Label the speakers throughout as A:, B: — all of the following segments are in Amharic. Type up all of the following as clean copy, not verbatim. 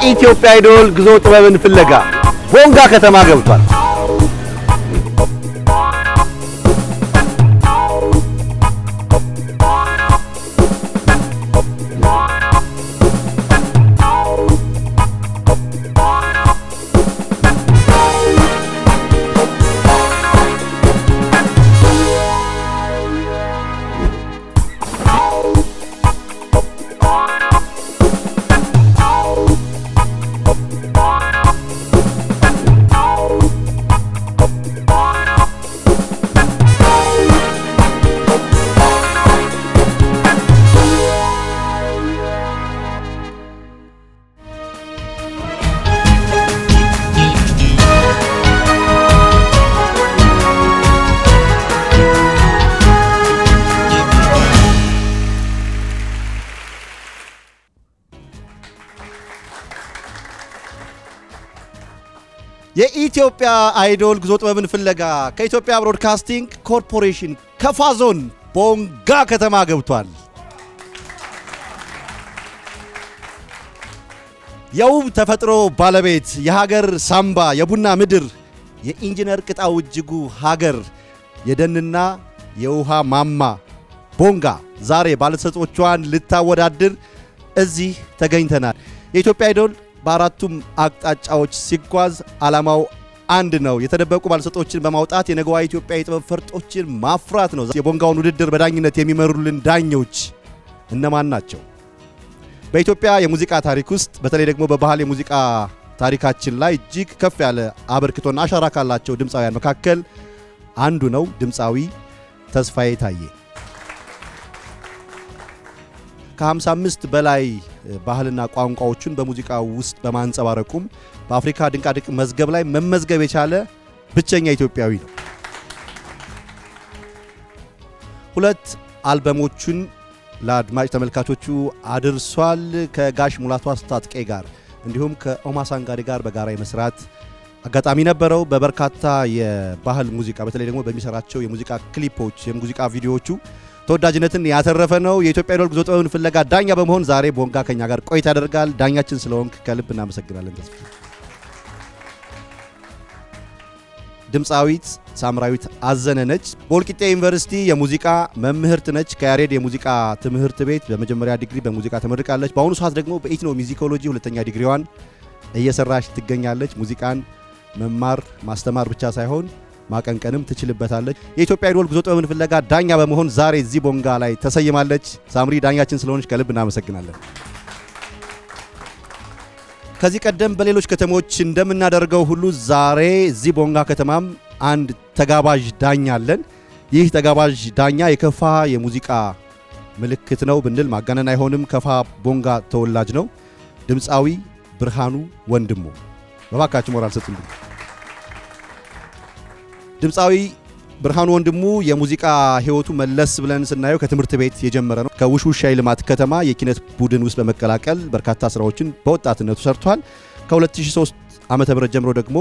A: የኢትዮጵያ አይዶል ጉዞ ጥበብን ፍለጋ ቦንጋ ከተማ ገብቷል። የኢትዮጵያ አይዶል ጉዞ ጥበብን ፍለጋ ከኢትዮጵያ ብሮድካስቲንግ ኮርፖሬሽን ከፋ ዞን ቦንጋ ከተማ ገብቷል። የውብ ተፈጥሮ ባለቤት የሀገር ሳምባ የቡና ምድር የኢንጂነር ቅጣው እጅጉ ሀገር የደንና የውሃ ማማ ቦንጋ ዛሬ ባለተሰጦቿን ልታወዳድር እዚህ ተገኝተናል። የኢትዮጵያ አይዶል በአራቱም አቅጣጫዎች ሲጓዝ ዓላማው አንድ ነው። የተደበቁ ባለሰጦችን በማውጣት የነገዋ ኢትዮጵያ የጥበብ ፈርጦችን ማፍራት ነው። የቦንጋውን ውድድር በዳኝነት የሚመሩልን ዳኞች እነማን ናቸው? በኢትዮጵያ የሙዚቃ ታሪክ ውስጥ በተለይ ደግሞ በባህል የሙዚቃ ታሪካችን ላይ እጅግ ከፍ ያለ አበርክቶና አሻራ ካላቸው ድምፃውያን መካከል አንዱ ነው ድምፃዊ ተስፋዬ ታዬ። ከ55 በላይ ባህልና ቋንቋዎችን በሙዚቃው ውስጥ በማንጸባረቁም በአፍሪካ ድንቃድንቅ መዝገብ ላይ መመዝገብ የቻለ ብቸኛ ኢትዮጵያዊ ነው። 2 አልበሞችን ለአድማጭ ተመልካቾቹ አድርሷል። ከጋሽ ሙላቱ አስታጥቄ ጋር እንዲሁም ከኦማሳንጋሪ ጋር በጋራ የመስራት አጋጣሚ ነበረው። በበርካታ የባህል ሙዚቃ በተለይ ደግሞ በሚሰራቸው የሙዚቃ ክሊፖች የሙዚቃ ቪዲዮዎቹ ተወዳጅነትን ያተረፈ ነው። የኢትዮጵያ አይዶል ጉዞ ጥበብን ፍለጋ ዳኛ በመሆን ዛሬ ቦንጋ ከኛ ጋር ቆይታ ያደርጋል። ዳኛችን ስለሆንክ ከልብ እናመሰግናለን። ተስፋዬ ድምፃዊት ሳምራዊት አዘነ ነች። በወልቂጤ ዩኒቨርሲቲ የሙዚቃ መምህርት ነች። ከያሬድ የሙዚቃ ትምህርት ቤት በመጀመሪያ ዲግሪ በሙዚቃ ተመርቃለች። በአሁኑ ሰዓት ደግሞ በኢትኖ ሚውዚኮሎጂ ሁለተኛ ዲግሪዋን እየሰራች ትገኛለች። ሙዚቃን መማር ማስተማር ብቻ ሳይሆን ማቀንቀንም ትችልበታለች። የኢትዮጵያ አይዶል ጉዞ ጥበብን ፍለጋ ዳኛ በመሆን ዛሬ እዚህ ቦንጋ ላይ ተሰይማለች። ሳምሪ ዳኛችን ስለሆነች ከልብ እናመሰግናለን። ከዚህ ቀደም በሌሎች ከተሞች እንደምናደርገው ሁሉ ዛሬ እዚህ ቦንጋ ከተማም አንድ ተጋባዥ ዳኛ አለን። ይህ ተጋባዥ ዳኛ የከፋ የሙዚቃ ምልክት ነው ብንል ማጋነን አይሆንም። ከፋ ቦንጋ ተወላጅ ነው። ድምፃዊ ብርሃኑ ወንድሙ በባካችሁ ሞራል ሰጡልኝ። ድምፃዊ ብርሃኑ ወንድሙ የሙዚቃ ህይወቱ መለስ ብለን ስናየው ከትምህርት ቤት የጀመረ ነው። ከውሽውሽ ልማት ከተማ የኪነት ቡድን ውስጥ በመቀላቀል በርካታ ስራዎችን በወጣትነቱ ሰርቷል። ከ2003 ዓመተ ምህረት ጀምሮ ደግሞ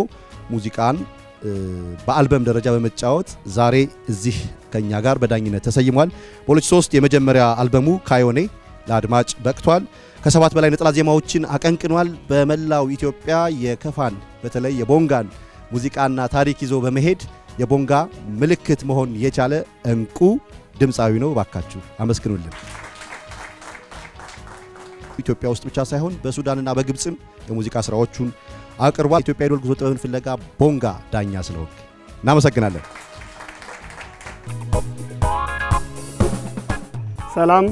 A: ሙዚቃን በአልበም ደረጃ በመጫወት ዛሬ እዚህ ከኛ ጋር በዳኝነት ተሰይሟል። በ2003 የመጀመሪያ አልበሙ ካዮኔ ለአድማጭ በቅቷል። ከ7 በላይ ነጠላ ዜማዎችን አቀንቅኗል። በመላው ኢትዮጵያ የከፋን በተለይ የቦንጋን ሙዚቃና ታሪክ ይዞ በመሄድ የቦንጋ ምልክት መሆን የቻለ እንቁ ድምፃዊ ነው። ባካችሁ አመስግኑልን። ኢትዮጵያ ውስጥ ብቻ ሳይሆን በሱዳንና በግብጽም የሙዚቃ ስራዎቹን አቅርቧል። ኢትዮጵያ አይዶል ጉዞ ጥበብን ፍለጋ ቦንጋ ዳኛ ስለሆንክ እናመሰግናለን።
B: ሰላም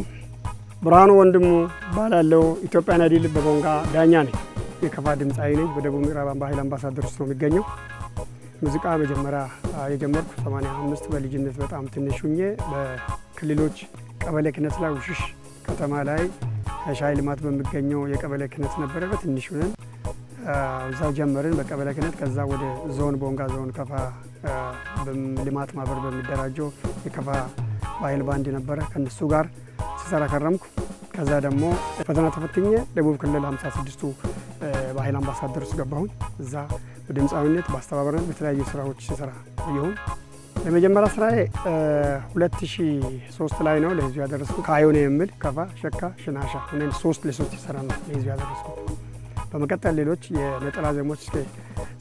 B: ብርሃኑ ወንድሙ ባላለው ኢትዮጵያን አይዶል በቦንጋ ዳኛ ነኝ። የከፋ ድምፃዊ ነኝ። በደቡብ ምዕራብ ባህል አምባሳደር ውስጥ ነው የሚገኘው። ሙዚቃ መጀመሪያ የጀመርኩ 85 በልጅነት በጣም ትንሽ ሆኜ በክልሎች ቀበሌ ክነት ላይ ውሽሽ ከተማ ላይ ሻይ ልማት በሚገኘው የቀበሌ ክነት ነበረ። በትንሽ ሆነን እዛው ጀመርን በቀበሌ ክነት። ከዛ ወደ ዞን ቦንጋ ዞን ከፋ ልማት ማህበር በሚደራጀው የከፋ ባህል ባንድ ነበረ። ከነሱ ጋር ሲሰራ ከረምኩ። ከዛ ደግሞ ፈተና ተፈትኜ ደቡብ ክልል 56ቱ ባህል አምባሳደር ውስጥ ገባሁኝ። እዛ በድምፃዊነት በአስተባባሪነት በተለያዩ ስራዎች ሲሰራ ይሁን ለመጀመሪያ ስራዬ 2003 ላይ ነው ለህዝብ ያደረስኩት። ካዮኔ የሚል ከፋ ሸካ ሽናሻ ሆነን 3 ለ3 ይሰራ ነው ለህዝብ ያደረስኩት። በመቀጠል ሌሎች የነጠላ ዜሞች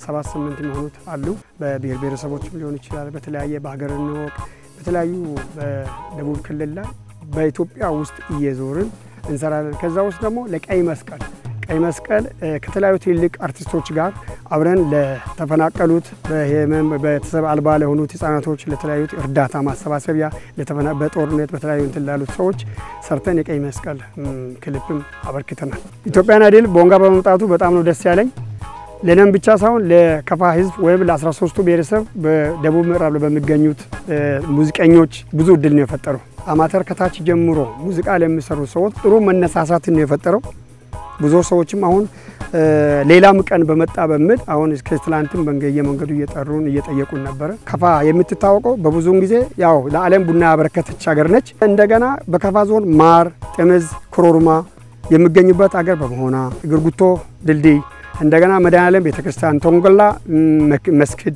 B: 7-8 የሚሆኑት አሉ። በብሔር ብሔረሰቦችም ሊሆን ይችላል። በተለያየ በሀገር እንወቅ በተለያዩ በደቡብ ክልል ላይ በኢትዮጵያ ውስጥ እየዞርን እንሰራለን። ከዛ ውስጥ ደግሞ ለቀይ መስቀል ከተለያዩ ትልልቅ አርቲስቶች ጋር አብረን ለተፈናቀሉት በቤተሰብ አልባ ለሆኑት ህፃናቶች ለተለያዩት እርዳታ ማሰባሰቢያ በጦርነት በተለያዩ እንትን ላሉት ሰዎች ሰርተን የቀይ መስቀል ክሊፕም አበርክተናል። ኢትዮጵያን አይዶል ቦንጋ በመምጣቱ በጣም ነው ደስ ያለኝ። ለነም ብቻ ሳይሆን ለከፋ ህዝብ ወይም ለ13ቱ ብሔረሰብ በደቡብ ምዕራብ በሚገኙት ሙዚቀኞች ብዙ እድል ነው የፈጠረው። አማተር ከታች ጀምሮ ሙዚቃ ለሚሰሩ ሰዎች ጥሩ መነሳሳትን ነው የፈጠረው። ብዙ ሰዎችም አሁን ሌላም ቀን በመጣ በሚል አሁን እስከ ትላንትም በየመንገዱ እየጠሩን እየጠየቁን ነበር። ከፋ የምትታወቀው በብዙውን ጊዜ ያው ለዓለም ቡና ያበረከተች ሀገር ነች። እንደገና በከፋ ዞን ማር፣ ጥምዝ፣ ኮሮርማ የሚገኙበት ሀገር በመሆኗ ግርጉቶ ድልድይ እንደገና መድኃኔዓለም ቤተክርስቲያን፣ ቶንጎላ መስጊድ፣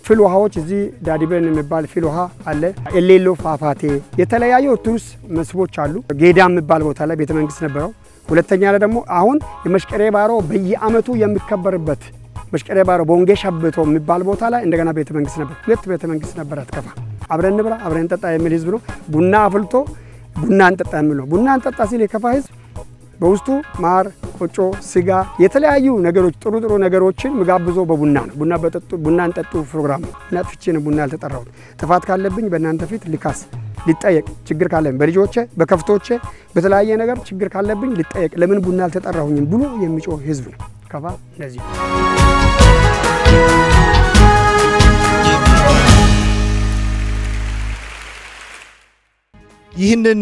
B: ፍል ውሃዎች እዚህ ዳዲበን የሚባል ፍል ውሃ አለ። ኤሌሎ ፏፏቴ የተለያዩ ቱሪስት መስህቦች አሉ። ጌዳ የሚባል ቦታ ላይ ቤተመንግስት ነበረው። ሁለተኛ ላይ ደግሞ አሁን የመሽቀሬ ባሮ በየአመቱ የሚከበርበት መሽቀሬ ባሮ ቦንጌ ሸብቶ የሚባል ቦታ ላይ እንደገና ቤተመንግስት ነበር። ሁለት ቤተመንግስት ነበር። አትከፋ አብረን እንብላ አብረን እንጠጣ የሚል ህዝብ ነው። ቡና አፍልቶ ቡና እንጠጣ የሚል ነው። ቡና እንጠጣ ሲል የከፋ ህዝብ በውስጡ ማር፣ ቆጮ፣ ስጋ የተለያዩ ነገሮች ጥሩ ነገሮችን መጋብዞ በቡና ነው። ቡና እንጠጡ ፕሮግራም እናጥፍቼ ነው ቡና ያልተጠራሁት። ጥፋት ካለብኝ በእናንተ ፊት ልካስ ሊጠየቅ ችግር ካለብኝ በልጆቼ በከፍቶቼ በተለያየ ነገር ችግር ካለብኝ ሊጠየቅ ለምን ቡና ያልተጠራሁኝ ብሎ የሚጮህ ህዝብ ነው ከፋ። እንደዚህ
A: ይህንን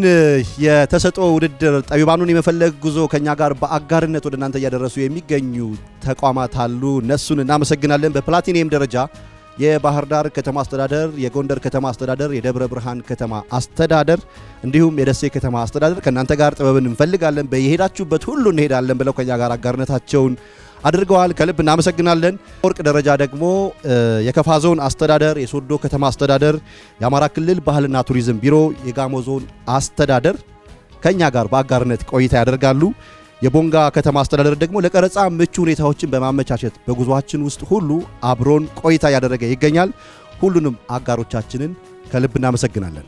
A: የተሰጠው ውድድር ጠቢባኑን የመፈለግ ጉዞ ከኛ ጋር በአጋርነት ወደ እናንተ ያደረሱ የሚገኙ ተቋማት አሉ። እነሱን እናመሰግናለን። በፕላቲኒየም ደረጃ የባህር ዳር ከተማ አስተዳደር፣ የጎንደር ከተማ አስተዳደር፣ የደብረ ብርሃን ከተማ አስተዳደር እንዲሁም የደሴ ከተማ አስተዳደር ከናንተ ጋር ጥበብን እንፈልጋለን በየሄዳችሁበት ሁሉ እንሄዳለን ብለው ከኛ ጋር አጋርነታቸውን አድርገዋል። ከልብ እናመሰግናለን። ወርቅ ደረጃ ደግሞ የከፋ ዞን አስተዳደር፣ የሶዶ ከተማ አስተዳደር፣ የአማራ ክልል ባህልና ቱሪዝም ቢሮ፣ የጋሞ ዞን አስተዳደር ከኛ ጋር በአጋርነት ቆይታ ያደርጋሉ። የቦንጋ ከተማ አስተዳደር ደግሞ ለቀረጻ ምቹ ሁኔታዎችን በማመቻቸት በጉዟችን ውስጥ ሁሉ አብሮን ቆይታ ያደረገ ይገኛል። ሁሉንም አጋሮቻችንን ከልብ እናመሰግናለን።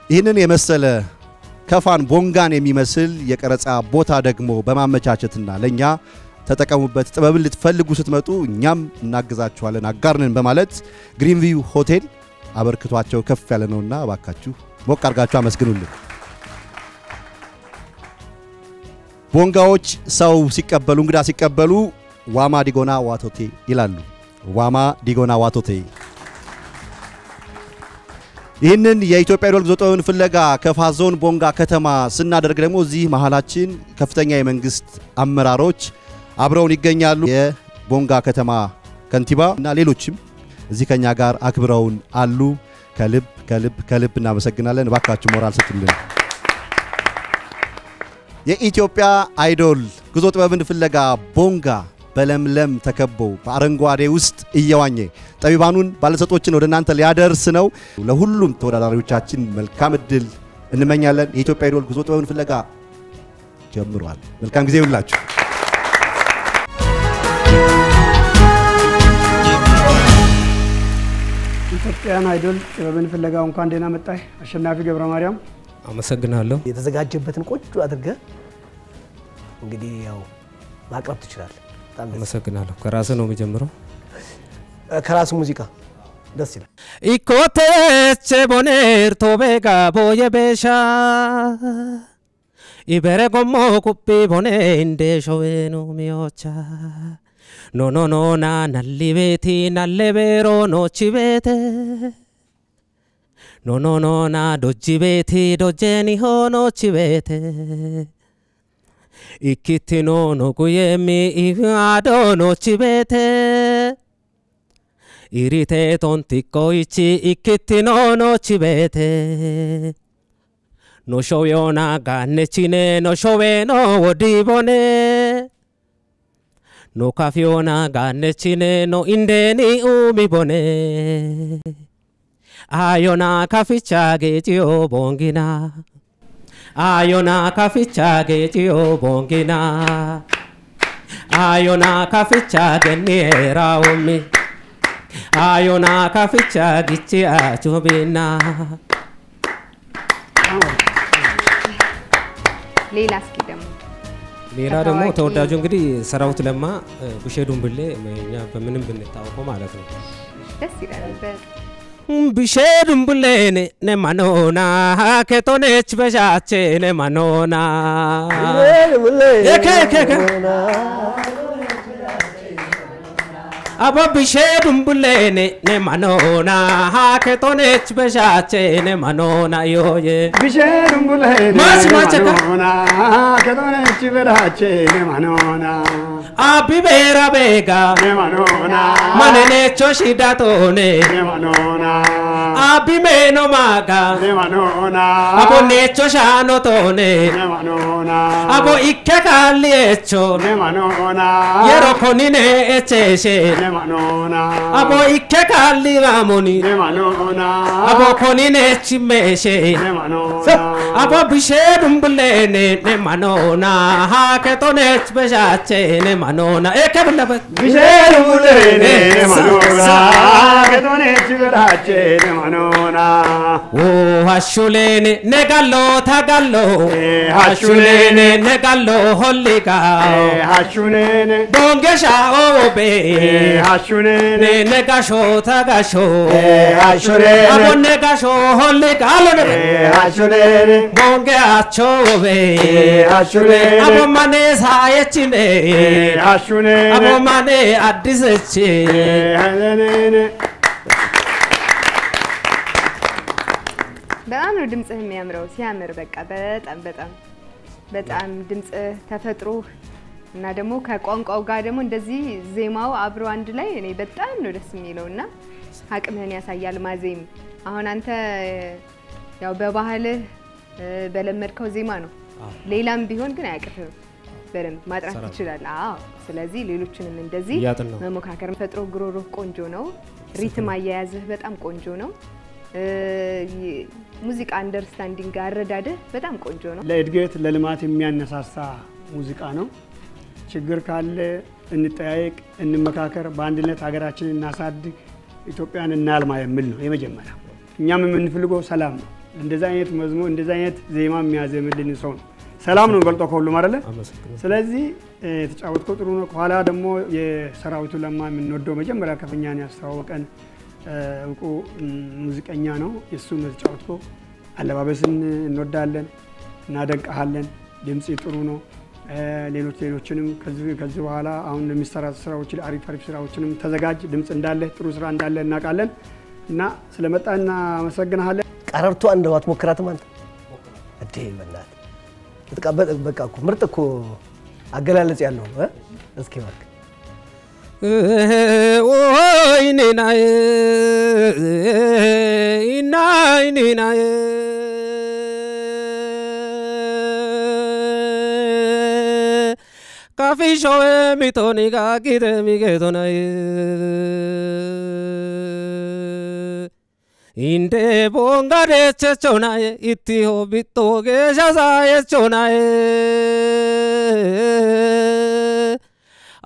A: ይህንን የመሰለ ከፋን ቦንጋን የሚመስል የቀረጻ ቦታ ደግሞ በማመቻቸትና ለኛ ተጠቀሙበት ጥበብን ልትፈልጉ ስትመጡ እኛም እናግዛችኋለን አጋርነን በማለት ግሪንቪው ሆቴል አበርክቷቸው ከፍ ያለ ነውና ባካችሁ ሞቅ አርጋችሁ አመስግኑልን። ቦንጋዎች ሰው ሲቀበሉ እንግዳ ሲቀበሉ ዋማ ዲጎና ዋቶቴ ይላሉ። ዋማ ዲጎና ዋቶቴ። ይህንን የኢትዮጵያ አይዶል ጉዞውን ፍለጋ ከፋ ዞን ቦንጋ ከተማ ስናደርግ ደግሞ እዚህ መሃላችን ከፍተኛ የመንግስት አመራሮች አብረውን ይገኛሉ። የቦንጋ ከተማ ከንቲባ እና ሌሎችም እዚህ ከኛ ጋር አክብረውን አሉ። ከልብ እናመሰግናለን። ባካችሁ ሞራል ስጡልን። የኢትዮጵያ አይዶል ጉዞ ጥበብን ፍለጋ ቦንጋ በለምለም ተከቦ በአረንጓዴ ውስጥ እየዋኘ ጠቢባኑን ባለሰጦችን ወደ እናንተ ሊያደርስ ነው። ለሁሉም ተወዳዳሪዎቻችን መልካም እድል እንመኛለን። የኢትዮጵያ አይዶል ጉዞ ጥበብን ፍለጋ ጀምሯል። መልካም ጊዜ ይሁንላችሁ።
B: ኢትዮጵያን አይዶል ጥበብን ፍለጋ እንኳን ደህና መጣህ አሸናፊ ገብረ ማርያም።
C: አመሰግናለሁ።
D: የተዘጋጀበትን ቆንጆ አድርገ እንግዲህ ያው ማቅረብ ትችላለህ።
C: አመሰግናለሁ። ከራስ ነው የሚጀምረው።
D: ከራስ ሙዚቃ ደስ ይላል።
C: ኢኮቴች ቦኔር ቶቤጋ ቦየቤሻ ኢበረ ጎሞ ኩፒ ቦኔ እንዴሾዌኑ ሚዮቻ ኖ ኖ ኖ ና ናሊቤቲ ናሌቤሮ ኖቺቤቴ ኖ ኖ ኖ ና ዶጂቤቲ ዶጄኒ ሆኖቺቤቴ ኢኪቲኖ ኖ ጉየሚ ኢዋዶ ኖቺቤቴ ኢሪቴ ቶንቲኮይቺ ኢኪቲኖ ኖቺቤቴ ኖሾዮና ጋኔቺኔ ኖሾዌኖ ወዲቦኔ ኖ ካፊዮና ጋኔቺኔ ኖ ኢንዴኒ ኡሚቦኔ አዮና ካፊቻ ጌጂዮ ቦንጊና ayona kaficha gejiyo bongina ayona kaficha genera omi ayona kaficha gichia chubina
E: ሌላ እስኪ ደግሞ
C: ሌላ ደግሞ ተወዳጁ እንግዲህ ሰራዊት ለማ ብሸዱን ብለ እኛ በምንም ብንታወቀው ማለት ነው
E: ደስ ይላል
C: ብሸዱን ብለ ነማኖና ከቶነች በሻቼ ነማኖና abo bishedum bulene ne manona ha ke tonech beshache ne manona yoye
B: bishedum bulene manona ha ke tonech beshache ne manona
C: abi bera bega
B: ne manona
C: manene choshidatone
B: ne manona
C: abi meno maga
B: ne manona
C: abo necho shano tone
B: ne manona
C: abo ikke kaliecho
B: ne manona
C: yero konine echeshe
B: ne manona
C: abo ikke kalliramoni
B: ne manona
C: abo konine chimeshe
B: ne manona
C: abo bishedum bulene ne manona ha ke tonech beshache ne manona ekebla
B: bishedum bulene ne manona ke tonech beshache ne manona
C: oh hashulene ne gallo tagallo
B: hashulene
C: ne gallo holliga
B: hashulene
C: dongesha obe
B: hashulene
C: ne gasho tagasho
B: hashulene
C: abo ne gasho holliga alone
B: hashulene
C: bonge achobe
B: hashulene
C: abo mane sayechine
B: hashulene
C: abo mane adiseche
B: hashulene
E: በጣም ነው ድምጽህ የሚያምረው ሲያምር በቃ በጣም ድምጽ ተፈጥሮ እና ደግሞ ከቋንቋው ጋር ደግሞ እንደዚህ ዜማው አብሮ አንድ ላይ እኔ በጣም ነው ደስ የሚለውና አቅምህን ያሳያል ማዜም አሁን አንተ ያው በባህልህ በለመድከው ዜማ ነው ሌላም ቢሆን ግን አያቅፍም በደንብ ማጥራት ይችላል አዎ ስለዚህ ሌሎችንም እንደዚህ መሞካከር ፈጥሮ ግሮሮ ቆንጆ ነው ሪትም አያያዝህ በጣም ቆንጆ ነው ሙዚቃ አንደርስታንዲንግ አረዳደ በጣም ቆንጆ ነው
B: ለእድገት ለልማት የሚያነሳሳ ሙዚቃ ነው ችግር ካለ እንጠያየቅ እንመካከር በአንድነት ሀገራችንን እናሳድግ ኢትዮጵያን እናልማ የሚል ነው የመጀመሪያ እኛም የምንፈልገው ሰላም ነው እንደዛ አይነት መዝሙር እንደዛ አይነት ዜማ የሚያዘምልን ሰው ነው ሰላም ነው በልጦ ከሁሉ ማለት ስለዚህ ተጫወትከው ጥሩ ነው ኋላ ደግሞ የሰራዊቱ ለማ የምንወደው መጀመሪያ ከፍኛን ያስተዋወቀን እውቁ ሙዚቀኛ ነው እሱን ተጫወትከው አለባበስን እንወዳለን እናደንቀሃለን ድምጽ ጥሩ ነው ሌሎችንም ከዚህ በኋላ አሁን ለሚሰራ ስራዎች አሪፍ ስራዎችንም ተዘጋጅ ድምጽ እንዳለ ጥሩ ስራ እንዳለ እናቃለን እና ስለመጣና አመሰግናለሁ
D: ቀረርቶ አንድ ዋት ሞክራትም አንተ እዴ በእናት ተቀበል በቃ እኮ ምርጥ እኮ አገላለጽ ያለው እስኪ ባክ
C: ኦይ ነናይ ኢናይ ነናይ ካፊ ሾው ሚቶኒጋ ጊደሚ ጌቶናይ ኢንዴ ቦንጋዴ ቸቾናይ ኢቲሆ ቢቶጌ ሻሳዬ ቾናይ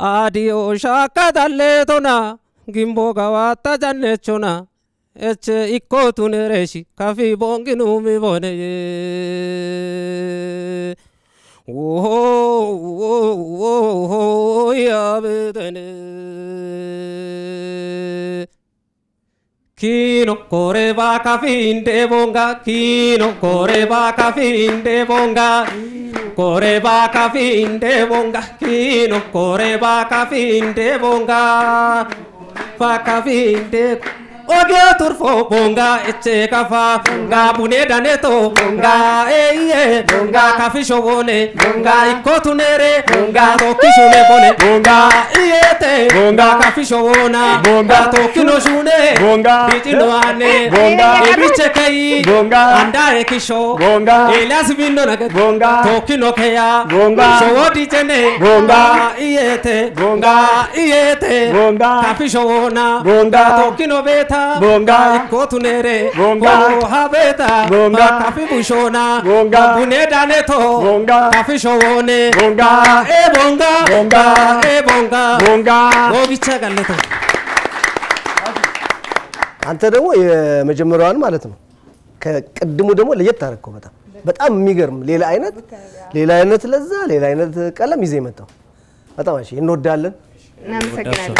C: አዲዮ ሻካዳሌቶና ጊምቦ ጋዋታ ጃኔቾና እች ኢኮቱን ሬሺ ካፊ ቦንጊኑ ሚቦኔ ያብተን ኪኖ ኮሬባ ካፊ እንደ ቦንጋ ኪኖ ኮሬባ ካፊ እንደ ቦንጋ ኮሬባ ካፊ እንደ ቦንጋ ኪኖ ኮሬባ ካፊ እንደ ቦንጋ ካፊ እንደ Oge turfo bonga eche kafa bonga bune daneto bonga eye bonga kafisho bone bonga ikotunere bonga tokishune bone bonga iyete bonga kafisho bona bonga tokino shune bonga bitino ane bonga ebiche kai bonga andare kisho bonga elias bindo naget bonga tokino keya bonga shodi jene bonga iyete bonga kafisho bona bonga tokino beta
B: Bonga.
C: Kotunere.
B: Bonga.
C: Habeta.
B: Bonga.
C: Kafi bushona.
B: Bonga.
C: Bune daneto.
B: Bonga.
C: Kafi showone.
B: Bonga.
C: Bonga.
B: Bonga.
C: Bonga.
B: Bonga.
C: Gobicha galeto.
D: አንተ ደግሞ የመጀመሪያዋን ማለት ነው ከቅድሙ ደግሞ ለየት አደረከው በጣም የሚገርም ሌላ አይነት ለዛ ሌላ አይነት ቀለም ይዘህ መጣው በጣም እሺ እንወዳለን
E: እናመሰግናለን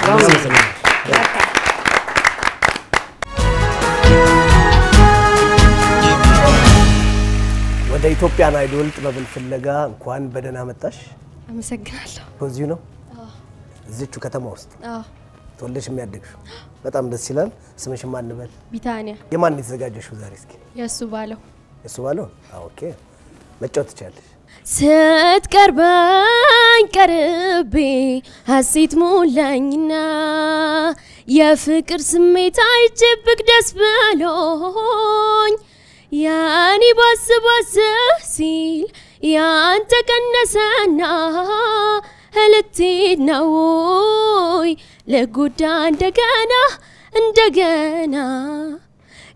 D: ወደ ኢትዮጵያን አይዶል ጥበብን ፍለጋ እንኳን በደህና መጣሽ
F: አመሰግናለሁ
D: በዚሁ ነው እዚቹ ከተማ ውስጥ ተወልደሽ የሚያደግሽው በጣም ደስ ይላል ስምሽ ማን ነበር
F: ቢታኒያ
D: የማን የተዘጋጀሽው ዛሬ እስኪ
F: የሱ ባለው
D: ኦኬ መጫወት ትችላለሽ
F: ስትቀርበኝ ቀርቤ ሐሴት ሞላኝና የፍቅር ስሜት አይጭብቅ ደስ ብሎኝ ያኒ ባስባስ ሲል ያንተ ቀነሰና ህልትት ነው ለጉዳ እንደገና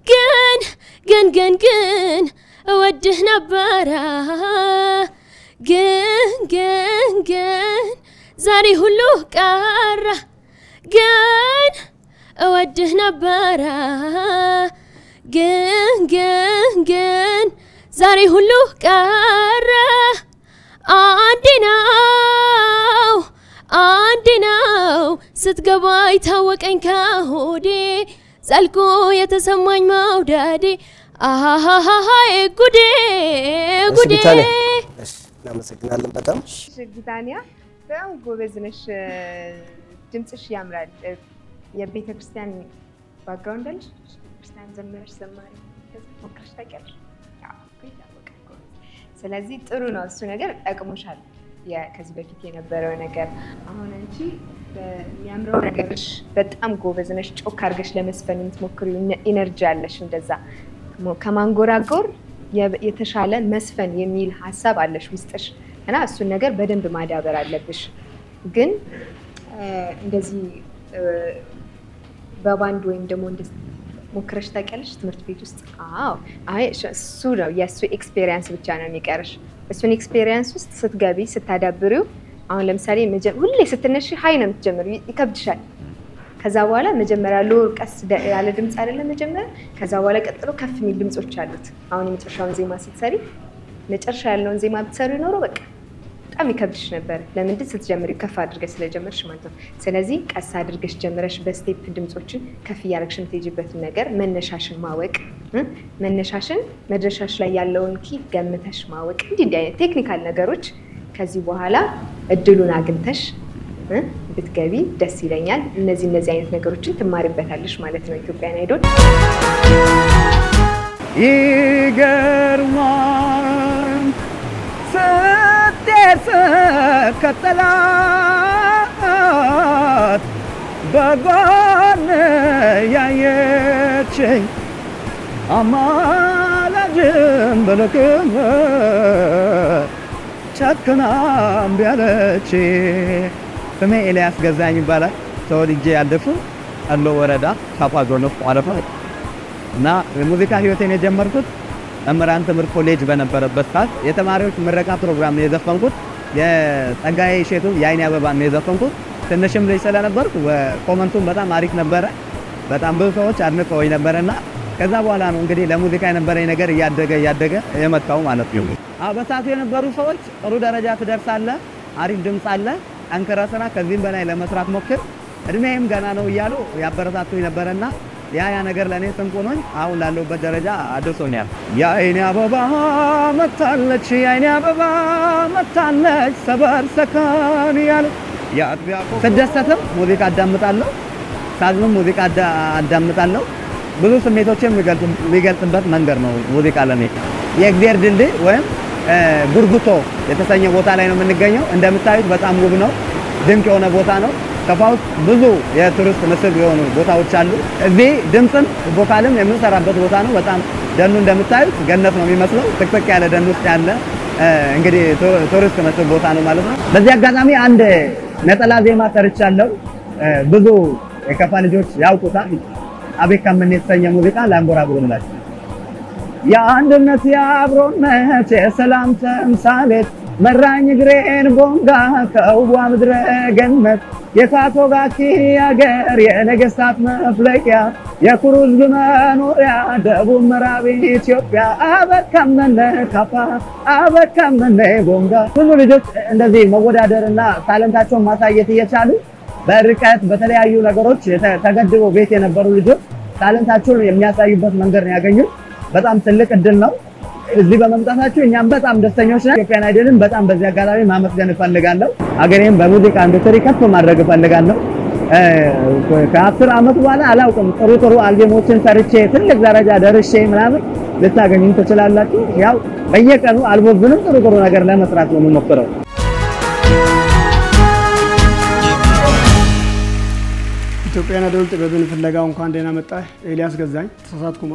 F: ግን እወድህ ነበር ግን ዛሬ ሁሉ ቀረ ግን እወድህ ነበር ግን ዛሬ ሁሉ ቀረ አንዴ ነው ስትገባ ይታወቀኝ ከሆዴ ጸልቆ የተሰማኝ መውደዴ አሃሃሃይ ጉዴ
D: እሺ እናመሰግናለን በጣም
E: ቢታኒያ በጣም ጎበዝ ነሽ ድምጽሽ ያምራል የቤተ ክርስቲያን ባክግራውንድ አለሽ ክርስቲያን ዘመርሽ ዘማሪ ሞክረሽ ታውቂያለሽ ስለዚህ ጥሩ ነው እሱ ነገር ጠቅሞሻል ከዚህ በፊት የነበረው ነገር አሁን አንቺ የሚያምረው ነገርሽ በጣም ጎበዝ ነሽ ጮክ አድርገሽ ለመስፈን የምትሞክሪው ኢነርጂ አለሽ እንደዛ ከማንጎራጎር የተሻለ መስፈን የሚል ሐሳብ አለሽ ውስጥሽ እና እሱን ነገር በደንብ ማዳበር አለብሽ ግን እንደዚህ በባንድ ወይም ደግሞ እንደዚህ ሞክረሽ ታውቂያለሽ ትምህርት ቤት ውስጥ አይ እሱ ነው የሱ ኤክስፒሪየንስ ብቻ ነው የሚቀርሽ እሱን ኤክስፒሪየንስ ውስጥ ስትገቢ ስታዳብሪው አሁን ለምሳሌ ሁሌ ስትነሺ ሃይ ነው የምትጀምሪው ይከብድሻል ከዛ በኋላ መጀመሪያ ሎር ቀስ ያለ ድምጽ አይደለም መጀመሪያ ከዛ በኋላ ቀጥሎ ከፍ የሚል ድምጾች አሉት አሁን የመጨረሻውን ዜማ ስትሰሪ መጨረሻ ያለውን ዜማ ብትሰሪ ኖሮ በቃ በጣም ይከብድሽ ነበር ለምንድን ስትጀምሪ ከፍ አድርገሽ ስለጀመርሽ ማለት ነው ስለዚህ ቀስ አድርገሽ ጀምረሽ በስቴፕ ድምጾችን ከፍ ያረግሽ የምትሄጂበትን ነገር መነሻሽን ማወቅ መነሻሽን መድረሻሽ ላይ ያለውን ኪ ገምተሽ ማወቅ እንዲህ አይነት ቴክኒካል ነገሮች ከዚህ በኋላ እድሉን አግኝተሽ ብትገቢ ደስ ይለኛል እነዚህ አይነት ነገሮችን ትማሪበታለሽ ማለት ነው ኢትዮጵያን አይዶል
B: ይገርማል ከተላት በጎን ያየችኝ አማላጅም በለክም ጨክናም ቢያለች ስሜ ኤልያስ ገዛኝ ይባላል ተወልጄ ያደግኩት አሎ ወረዳ ካፋ ጎኖፍ አረፋ እና ሙዚቃ ህይወቴን የጀመርኩት መምህራን ትምህርት ኮሌጅ በነበረበት ሰዓት የተማሪዎች ምረቃ ፕሮግራም ነው የዘፈንኩት የጸጋዬ እሸቱ የአይኔ አበባ ነው የዘፈንኩት ትንሽም ልጅ ስለነበርኩ ኮመንቱም በጣም አሪፍ ነበረ በጣም ብዙ ሰዎች አድንቀውኝ ነበርና ከዛ በኋላ ነው እንግዲህ ለሙዚቃ የነበረኝ ነገር እያደገ የመጣው ማለት ነው በሰዓቱ የነበሩ ሰዎች ጥሩ ደረጃ ትደርሳለህ አሪፍ ድምጽ አለ አንከራ ስራ ከዚህም በላይ ለመስራት ሞክር እድሜም ገና ነው እያሉ ያበረታቱኝ ነበርና ያ ነገር ለኔ ስንቆኖኝ አሁን ላለውበት ደረጃ አድርሶኛል የአይኔ አበባ መታለች የአይኔ አበባ መታለች ሰበር ሰካን ያለ ስደሰትም ሙዚቃ አዳምጣለሁ ሳዝንም ሙዚቃ አዳምጣለሁ ብዙ ስሜቶችን የሚገልጽበት መንገድ ነው ሙዚቃ ለኔ የእግዚአብሔር ድልድይ ወይም ጉርጉቶ የተሰኘ ቦታ ላይ ነው የምንገኘው እንደምታዩት በጣም ውብ ነው ድንቅ የሆነ ቦታ ነው ከፋውስ ብዙ የቱሪስት መስህብ የሆኑ ቦታዎች አሉ እዚህ ድምጽም ቮካልም የምንሰራበት ቦታ ነው በጣም ደኑ እንደምታዩት ገነት ነው የሚመስለው ጥቅጥቅ ያለ ደን ውስጥ ያለ እንግዲህ ቱሪስት መስህብ ቦታ ነው ማለት ነው በዚህ አጋጣሚ አንድ ነጠላ ዜማ ሰርቻለሁ ብዙ የከፋ ልጆች ያውቁታል
G: አቤካመን የተሰኘ ሙዚቃ ላንጎራጉርላችሁ። የአንድነት የአብሮነት የሰላም ተምሳሌት መራኝ እግሬን ቦንጋ ከውቧ ምድረ ገነት የካቶጋኪ አገር የነገስታት መፍለቂያ የኩሩ ሕዝብ መኖሪያ ደቡብ ምዕራብ ኢትዮጵያ አበካመነ ካፋ አበካመነ ቦንጋ። ብዙ ልጆች እንደዚህ መወዳደርና ታለንታቸውን ማሳየት እየቻሉ በርቀት በተለያዩ ነገሮች ተገድበው ቤት የነበሩ ልጆች ታለንታቸውን የሚያሳዩበት መንገድ ነው ያገኙት። በጣም ትልቅ እድል ነው። እዚህ በመምጣታችሁ እኛም በጣም ደስተኞች ነን። ኢትዮጵያን አይደልን በጣም በዚህ አጋጣሚ ማመስገን እፈልጋለሁ። አገሬን በሙዚቃ ኢንዱስትሪ ከፍ ማድረግ እፈልጋለሁ። ከ10 ዓመት በኋላ አላውቅም ጥሩ አልበሞችን ሰርቼ ትልቅ ደረጃ ደርሼ ምናምን ልታገኙ ትችላላችሁ። ያው በየቀኑ አልቦዝንም ጥሩ ነገር ለመስራት ነው የምሞክረው።
B: ኢትዮጵያን አይደል ጥበብን ፍለጋው እንኳን ደህና መጣ ኤልያስ ገዛኝ። ተሳሳትኩማ?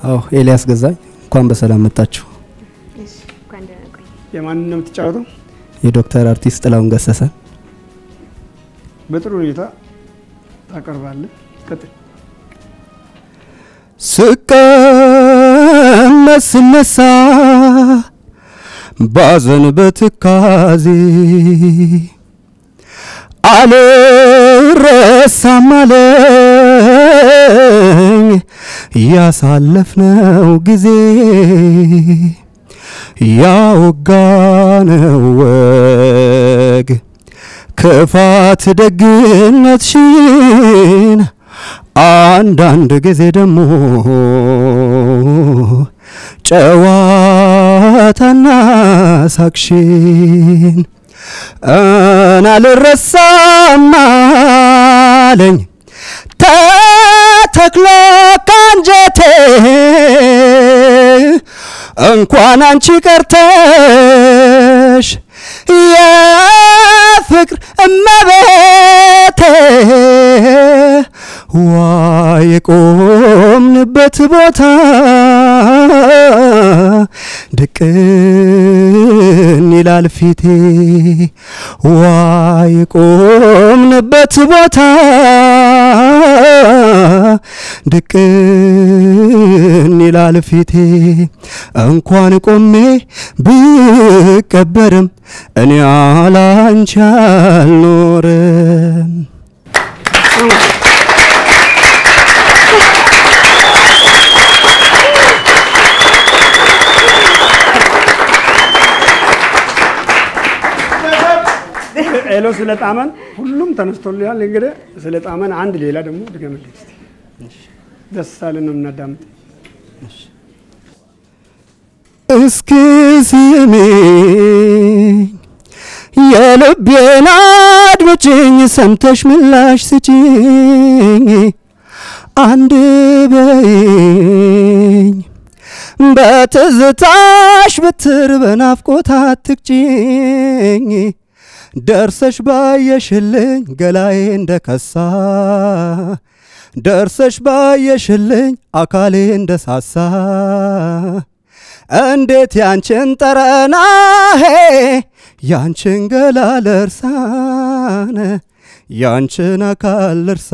H: አዎ ኤልያስ ገዛኝ እንኳን በሰላም መጣችሁ።
E: እሺ እንኳን ደህና ቆይ።
B: የማንን ነው የምትጫወተው?
H: የዶክተር አርቲስት ጥላሁን ገሰሰ።
B: በጥሩ ሁኔታ ታቀርባለህ። ቀጥል።
H: ስቀመጥ ስነሳ ባዘን በትካዜ አልረሳም አለኝ ያሳለፍነው ጊዜ ያወጋነው ወግ ክፋት ደግነትሽን አንዳንድ ጊዜ ደሞ ጨዋታና ሳቅሽን አልረሳም አለኝ ተተክሎ ካንጀቴ እንኳን አንቺ ቀርተሽ የፍቅር እመቤቴ ዋይ የቆምንበት ቦታ ድቅን ይላል ፊቴ ዋይ የቆምንበት ቦታ ድቅን ይላል ፊቴ እንኳን ቆሜ ብቀበርም እኔ አላንቺ አልኖርም።
B: ኤሎ ስለጣመን ሁሉም ተነስቶልኛል። እንግዲህ ስለጣመን አንድ ሌላ ደግሞ ድገምልኝ እስቲ። ደስ አለን ነው የምናዳምጥ።
H: እስኪ ስሚኝ የልቤን አድምጪኝ ሰምተሽ ምላሽ ስጪኝ አንድ በይኝ በትዝታሽ ብትር በናፍቆት አትቅጪኝ ደርሰሽ ባየሽልኝ ገላዬ እንደከሳ ደርሰሽ ባየሽልኝ አካሌ እንደሳሳ እንዴት ያንቺን ጠረናሄ ያንቺን ገላ ልርሳን ያንቺን አካል ልርሳ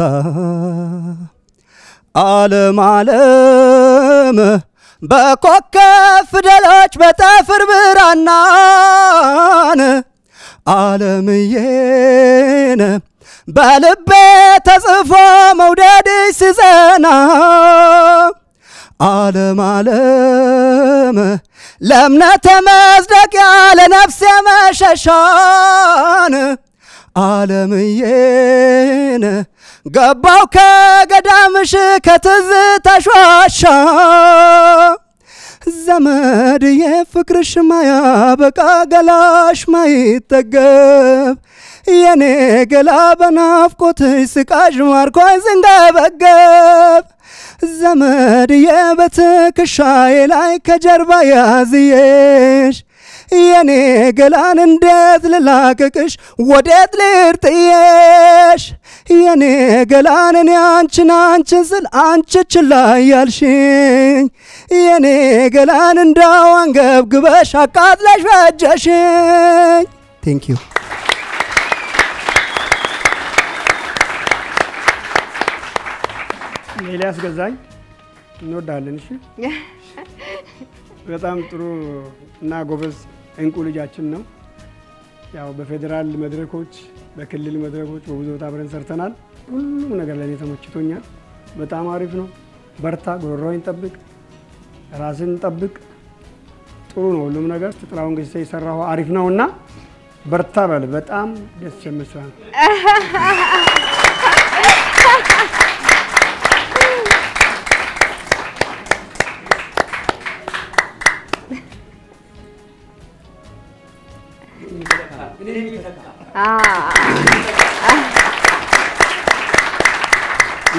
H: ዓለም ዓለም በኮከብ ፊደሎች በጠፍር ብራናን ዓለምዬን በልቤ ተጽፎ መውደድሽ ሲዘና ዓለም ዓለም ለእምነቴ መጽደቂያ ለነፍሴ መሸሻን ዓለምዬን ገባው ከገዳምሽ ከትዝታሽ ዋሻ ዘመድ የፍቅርሽ ማያበቃ ገላሽ ማይጠገብ የኔ ገላ በናፍቆትሽ ስቃሽ ማርኮኝ ስንገበገብ ዘመድ የበትከሻዬ ላይ ከጀርባ ያዝየሽ የኔ ገላን እንዴት ልላቀቅሽ ወዴት ልርጥየሽ የኔ ገላን እኔ አንቺን ስል አንቺ ችላ ያልሽኝ የኔ ገላን እንዳው አንገብግበሽ አቃጥለሽ ፈጀሽኝ። ቴንክ ዩ።
B: ኤልያስ ገዛኝ እንወዳለን። እሺ በጣም ጥሩ እና ጎበዝ እንቁ ልጃችን ነው። ያው በፌደራል መድረኮች በክልል መድረኮች በብዙ ቦታ አብረን ሰርተናል። ሁሉም ነገር ለኔ ተመችቶኛል። በጣም አሪፍ ነው። በርታ፣ ጉሮሮህን ጠብቅ፣ ራስን ጠብቅ። ጥሩ ነው ሁሉም ነገር። ጥላሁን ገሰሰ የሰራው አሪፍ ነውና በርታ በል። በጣም ደስ የሚል ስራ ነው።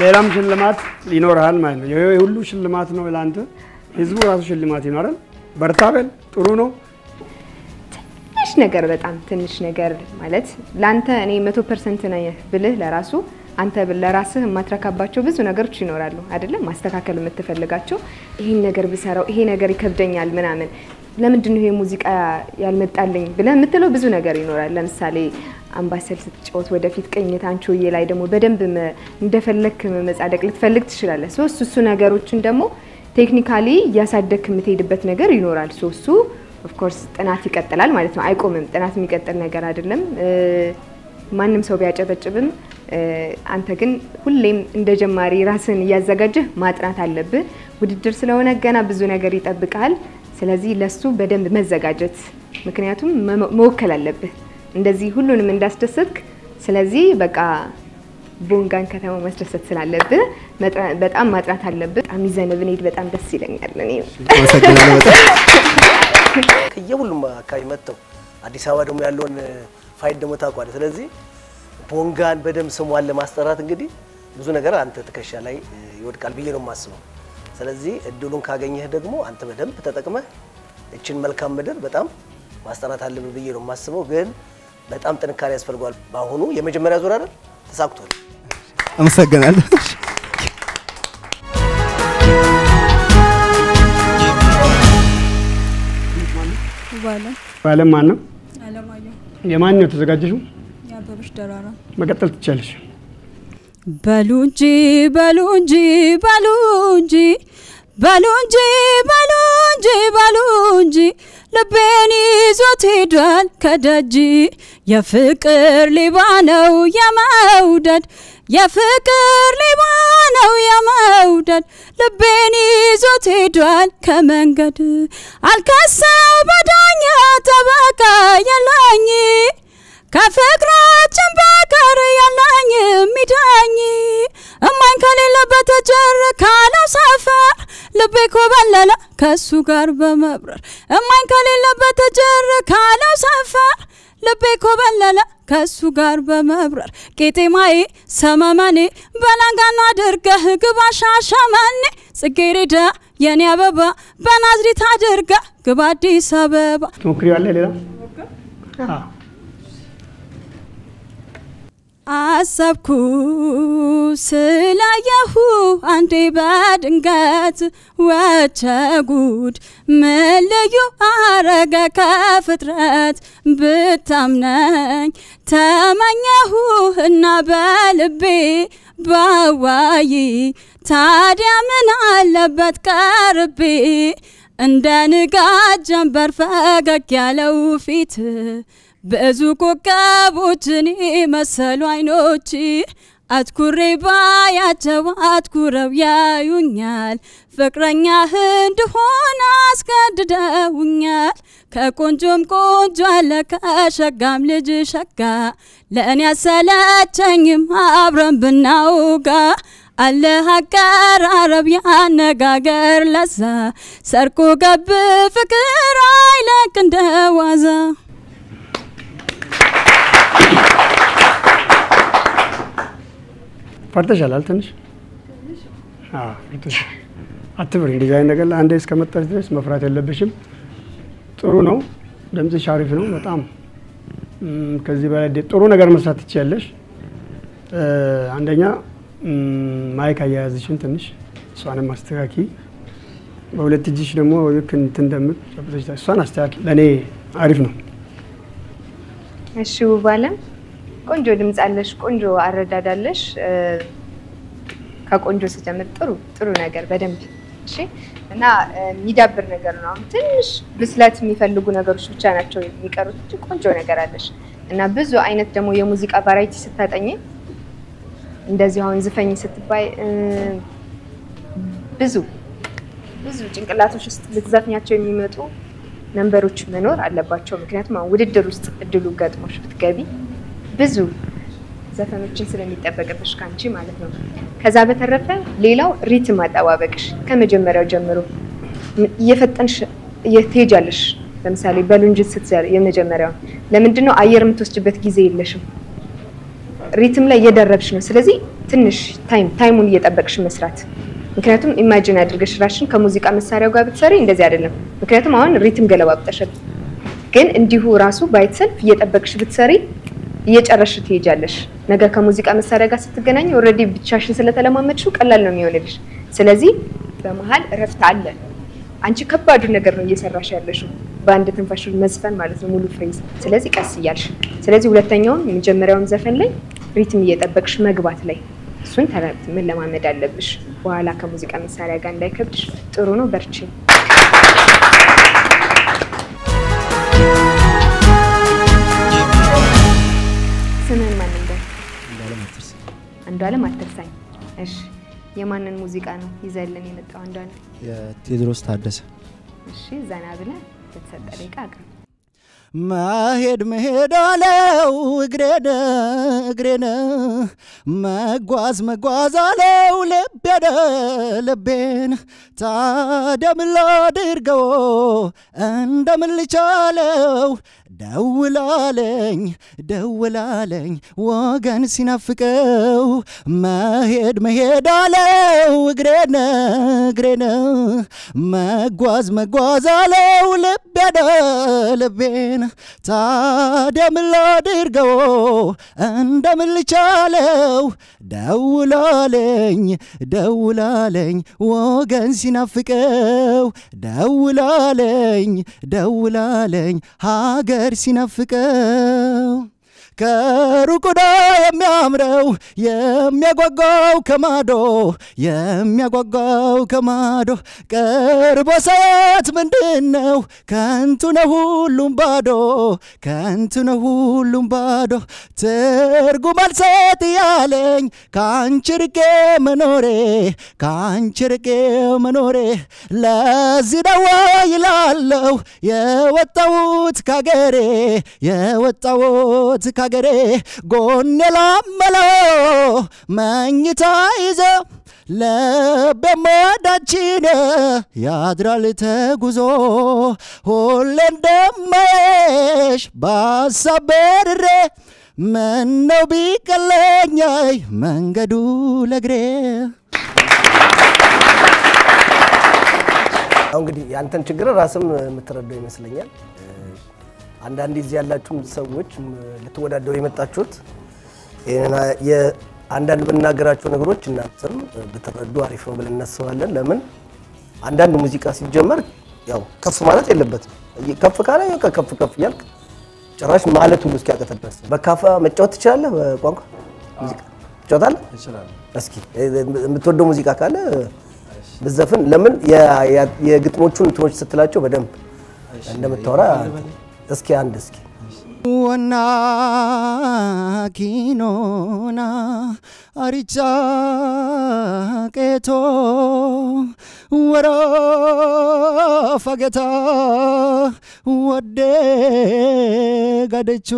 B: ሌላም ሽልማት ይኖርሃል ማለት ነው። ይሄ ሁሉ ሽልማት ነው ለአንተ። ህዝቡ ራሱ ሽልማት ይኖራል። በርታ በል። ጥሩ ነው።
E: ትንሽ ነገር በጣም ትንሽ ነገር ማለት ላንተ እኔ 100% ነኝ ብልህ ለራሱ አንተ ለራስህ የማትረካባቸው ብዙ ነገሮች ይኖራሉ አይደለም? ማስተካከል የምትፈልጋቸው ይሄን ነገር ብሰራው ይሄ ነገር ይከብደኛል ምናምን ለምንድን ነው ይሄ ሙዚቃ ያልመጣልኝ ብለህ የምትለው ብዙ ነገር ይኖራል። ለምሳሌ አምባሰል ስትጫወት ወደፊት ቅኝት አንቺዬ ላይ ደግሞ በደንብ እንደፈለክ መጻደቅ ልትፈልግ ትችላለህ። እሱ ነገሮችን ደግሞ ቴክኒካሊ ያሳደክ የምትሄድበት ነገር ይኖራል። እሱ ኦፍ ኮርስ ጥናት ይቀጥላል ማለት ነው። አይቆምም። ጥናት የሚቀጥል ነገር አይደለም። ማንም ሰው ቢያጨበጭብም አንተ ግን ሁሌም እንደ ጀማሪ ራስን እያዘጋጀህ ማጥናት አለብህ። ውድድር ስለሆነ ገና ብዙ ነገር ይጠብቃል። ስለዚህ ለሱ በደንብ መዘጋጀት ምክንያቱም መወከል አለብህ እንደዚህ ሁሉንም እንዳስደሰትክ። ስለዚህ በቃ ቦንጋን ከተማ ማስደሰት ስላለብህ በጣም ማጥናት አለብህ። በጣም ይዘንብ እንሂድ። በጣም ደስ ይለኛል። እኔ
D: አመሰግናለሁ በጣም ከየሁሉም አካባቢ መጥተው አዲስ አበባ ደግሞ ያለውን ፋይል ደግሞ ታውቋል። ስለዚህ ቦንጋን በደም ስሟን ለማስጠራት እንግዲህ ብዙ ነገር አንተ ትከሻ ላይ ይወድቃል ብዬ ነው የማስበው። ስለዚህ እድሉን ካገኘህ ደግሞ አንተ በደንብ ተጠቅመህ እችን መልካም ምድር በጣም ማስጠራት አለብህ ብዬ ነው የማስበው። ግን በጣም ጥንካሬ ያስፈልጋል። ባሁኑ የመጀመሪያ ዙር አይደል? ተሳክቷል።
H: አመሰግናለሁ።
B: ባለም ማን ነው?
I: አለማየሁ።
B: የማን ነው ተዘጋጀሽው?
I: ያበበሽ ደራራ።
B: መቀጠል ትችላለሽ።
I: በሉንጂ በሉንጂ በሉንጂ በሉንጂ በሉንጂ በሉንጂ ልቤን ይዞት ሄዷል ከደጅ የፍቅር ሌባ ነው የመውደድ የፍቅር ሌባ ነው የመውደድ ልቤን ይዞት ሄዷል ከመንገድ አልከሰው በዳኛ ጠበቃ የለኝ ከፍቅራችን በቀር ያለኝ ሚዳኝ እማኝ ከሌለበት ጀር ካለው ሰፈር ልቤ ኮበለለ ከሱ ጋር በመብረር እማኝ ከሌለበት ጀር ካለው ሰፈር ልቤ ኮበለለ ከሱ ጋር በመብረር ቄጤማዬ ሰመመኔ በላንጋና አድርገህ ግባ ሻሸመኔ ጽጌረዳ የኔ አበባ በናዝሬት አድርገህ ግባ አዲስ አበባ።
B: ትሞክሪዋለህ ሌላ?
I: አሰብኩ ስላየሁ አንዴ በድንገት ወቸጉድ መልዩ አረገ ከፍጥረት ብታምነኝ ተመኘሁ እና በልቤ ባዋይ ታዲያ ምን አለበት ቀርቤ እንደ ንጋት ጀንበር ፈገግ ያለው ፊት ብዙ ኮከቦችን መሰሉ አይኖች አትኩሬ ባያቸው አትኩረው ያዩኛል ፍቅረኛህ እንደሆነ አስገድደውኛል ከቆንጆም ቆንጆ አለ ከሸጋም ልጅ ሸጋ ለእኔ ያሰለቸኝም አብረን ብናውጋ አለ አቀራረብ ያነጋገር ለዛ ሰርቆ ገብ ፍቅር አይለቅ እንደዋዛ።
B: ፈርተሻል ትንሽ? ፈርተሻል። አትፍሪ። እንደዚህ አይነት ነገር አንዴ እስከመጣሽ ድረስ መፍራት የለብሽም። ጥሩ ነው። ድምፅሽ አሪፍ ነው በጣም። ከዚህ በላይ ጥሩ ነገር መስራት ትችያለሽ። አንደኛ ማይክ አያያዝሽን ትንሽ እሷንም አስተካኪ። በሁለት እጅሽ ደግሞ ልክ እንትን እንደምት ጨብጠሽ እሷን አስተካኪ። ለእኔ አሪፍ ነው።
E: እሺ ውብ አለም ቆንጆ ድምጽ አለሽ፣ ቆንጆ አረዳዳለሽ። ከቆንጆ ስጀምር ጥሩ ነገር በደንብ እሺ እና የሚዳብር ነገር ነው ትንሽ ብስለት የሚፈልጉ ነገሮች ብቻ ናቸው የሚቀሩት እንጂ ቆንጆ ነገር አለሽ እና ብዙ አይነት ደግሞ የሙዚቃ ቫራይቲ ስታጠኚ እንደዚህ አሁን ዝፈኝ ስትባይ ብዙ ጭንቅላቶች ውስጥ ልትዘፍኛቸው የሚመጡ ነምበሮች መኖር አለባቸው ምክንያቱም ውድድር ውስጥ እድሉ ገጥሞሽ ብትገቢ ብዙ ዘፈኖችን ስለሚጠበቅብሽ ካንቺ ማለት ነው ከዛ በተረፈ ሌላው ሪትም አጠባበቅሽ ከመጀመሪያው ጀምሮ እየፈጠንሽ እየተሄጃለሽ ለምሳሌ በሉንጅት ስትዘሪ የመጀመሪያው ለምንድነው አየር የምትወስጅበት ጊዜ የለሽም ሪትም ላይ እየደረብሽ ነው ስለዚህ ትንሽ ታይሙን እየጠበቅሽ መስራት ምክንያቱም ኢማጂን አድርገሽ ራስሽን ከሙዚቃ መሳሪያው ጋር ብትሰሪ እንደዚህ አይደለም ምክንያቱም አሁን ሪትም ገለባብጠሻል ግን እንዲሁ ራሱ ባይትሰልፍ እየጠበቅሽ ብትሰሪ እየጨረሽ ትሄጃለሽ ነገር ከሙዚቃ መሳሪያ ጋር ስትገናኝ ኦሬዲ ብቻሽን ስለተለማመድሽው ቀላል ነው የሚሆንልሽ ስለዚህ በመሃል ረፍት አለ አንቺ ከባዱ ነገር ነው እየሰራሽ ያለሽው በአንድ ትንፋሽ መዝፈን ማለት ነው ሙሉ ፍሬዝ ስለዚህ ቀስ ይያልሽ ስለዚህ ሁለተኛው የመጀመሪያውን ዘፈን ላይ ሪትም እየጠበቅሽ መግባት ላይ እሱን መለማመድ አለብሽ በኋላ ከሙዚቃ መሳሪያ ጋር እንዳይከብድሽ ጥሩ ነው በርቺ ስምን ማን እንደ አንዷለም አትርሳኝ እሺ የማንን ሙዚቃ ነው ይዘልን የመጣው አንዷለም
H: የቴዎድሮስ ታደሰ
E: እሺ ዘና ብለህ ተሰጠ ደቂቃ አቅርብ
H: መሄድ አለው እግሬን መጓዝ አለው ልቤን ታዲያ ምን ላድርገው እንደምን ልቻለው ደውላለኝ ወገን ሲናፍቀው መሄድ አለው እግሬን መጓዝ አለው ልቤን ታዲያ ምን ላድርገው እንደምን ልቻለው ደውላለኝ ወገን ሲናፍቀው ደውላለኝ ሀገር ሲናፍቀው ከሩቅ ወዳ የሚያምረው የሚያጓጓው ከማዶ ቀርቦ ሳያት ምንድነው ከንቱ ነው ሁሉም ባዶ ትርጉም አልሰጥ ያለኝ ካንቺ ርቄ መኖሬ ለዚህ ደዋ ይላለው የወጣሁት ካገሬ ካገሬ ጎኔ ላመለው መኝታ ይዘው ልቤም ወዳችን ያድራል ተጉዞ ሁሌ እንደማየሽ በሀሳብ በርሬ ምነው ቢቀለኝ መንገዱ ለእግሬ
D: እንግዲህ ያንተን ችግር ራስም የምትረዳው ይመስለኛል አንዳንድ ጊዜ ያላችሁም ሰዎች ልትወዳደሩ የመጣችሁት አንዳንድ በእናገራቸው ነገሮች እናንተም ብትረዱ አሪፍ ነው ብለን እናስባለን ለምን አንዳንድ ሙዚቃ ሲጀመር ያው ከፍ ማለት የለበትም ከፍ ካለ ከፍ ያልክ ጭራሽ ማለት ሁሉ እስኪያቀተበስ በካፋ መጫወት ትችላለህ በቋንቋ ሙዚቃ ትጫወታለህ
A: እችላለሁ
D: እስኪ የምትወደው ሙዚቃ ካለ በዘፈን ለምን የግጥሞቹን እንትኖች ስትላቸው በደንብ እንደምታወራ እስኪ አንድ እስኪ
H: ወና ኪኖና አሪቻ ቄቶ ወሮ ፈገታ ወደ ጋደቹ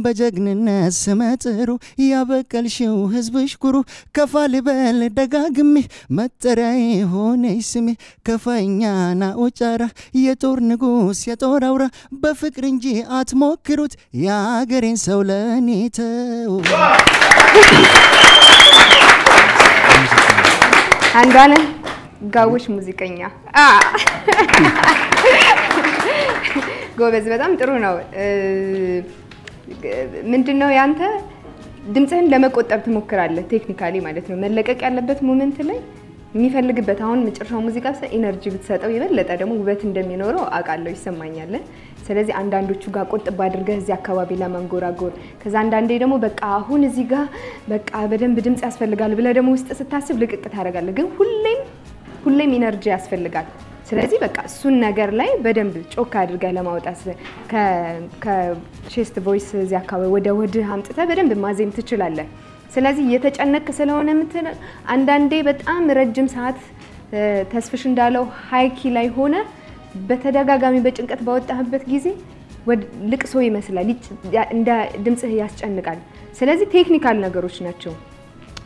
H: በጀግንነት ስመጥሩ ያበቀልሽው ህዝብሽ ኩሩ ከፋልበል ደጋግሜ መጠሪያዬ ሆነሽ ስሜ ከፋኛና ኦጫራ የጦር ንጉስ የጦር አውራ በፍቅር እንጂ አትሞክሩት የአገሬን ሰው ለኔ ተው
E: አንዷለም ጋውሽ ሙዚቀኛ ጎበዝ በጣም ጥሩ ነው ምንድነው ያንተ ድምጽህን ለመቆጠብ ትሞክራለህ ቴክኒካሊ ማለት ነው መለቀቅ ያለበት ሞመንት ላይ የሚፈልግበት አሁን መጨረሻው ሙዚቃ ኢነርጂ ብትሰጠው ይበለጠ ደግሞ ውበት እንደሚኖረው አቃለው ይሰማኛል ስለዚህ አንዳንዶቹ ጋር ቁጥብ አድርገህ እዚህ አካባቢ ለማንጎራጎር ከዛ አንዳንዴ ደግሞ በቃ አሁን እዚህ ጋር በቃ በደንብ ድምጽ ያስፈልጋል ብለ ደግሞ ውስጥ ስታስብ ልቅቅ ታረጋለህ ግን ሁሌም ኢነርጂ ያስፈልጋል ስለዚህ በቃ እሱን ነገር ላይ በደንብ ጮክ አድርገህ ለማውጣት ከቼስት ቮይስ እዚህ አካባቢ ወደ አምጥተህ በደንብ ማዜም ትችላለህ ስለዚህ የተጨነቀ ስለሆነ አንዳንዴ በጣም ረጅም ሰዓት ተስፍሽ እንዳለው ሃይኪ ላይ ሆነ በተደጋጋሚ በጭንቀት ባወጣህበት ጊዜ ልቅሶ ይመስላል እንደ ድምጽህ ያስጨንቃል ስለዚህ ቴክኒካል ነገሮች ናቸው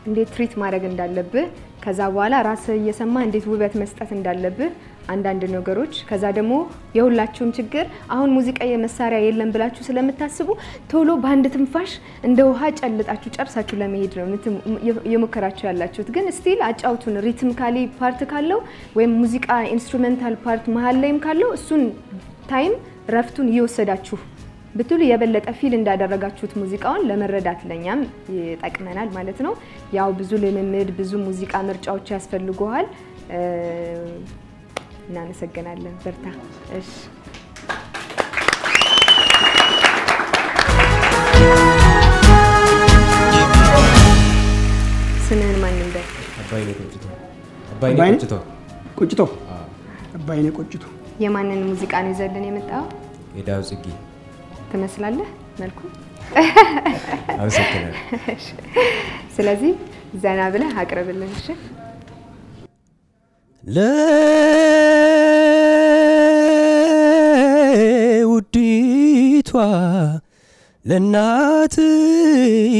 E: እንዴት ትሪት ማድረግ እንዳለብህ ከዛ በኋላ ራስህ እየሰማ እንዴት ውበት መስጠት እንዳለብህ አንዳንድ ነገሮች ከዛ ደግሞ የሁላችሁም ችግር አሁን ሙዚቃ የመሳሪያ የለም ብላችሁ ስለምታስቡ ቶሎ ባንድ ትንፋሽ እንደ ውሃ ጨልጣችሁ ጨርሳችሁ ለመሄድ ነው የሞከራችሁ ያላችሁት ግን ስቲል አጫውቱን ሪትሚካሊ ፓርት ካለው ወይም ሙዚቃ ኢንስትሩሜንታል ፓርት መሃል ላይም ካለው እሱን ታይም ረፍቱን ይወሰዳችሁ ብትሉ የበለጠ ፊል እንዳደረጋችሁት ሙዚቃውን ለመረዳት ለኛም ይጠቅመናል ማለት ነው ያው ብዙ ልምምድ ብዙ ሙዚቃ ምርጫዎች ያስፈልጉሃል እናመሰግናለን በርታ እሺ ስምን ማን እንደ
B: አባይኔ ቁጭቶ አባይኔ ቁጭቶ
E: የማንን ሙዚቃ ነው ይዘልን የመጣው
C: የዳው ጽጌ
E: ተመስላለህ መልኩ
C: አመሰግናለሁ
E: ስለዚህ ዘና ብለህ አቅርብልን እሺ
C: ለውዲቷ ለናት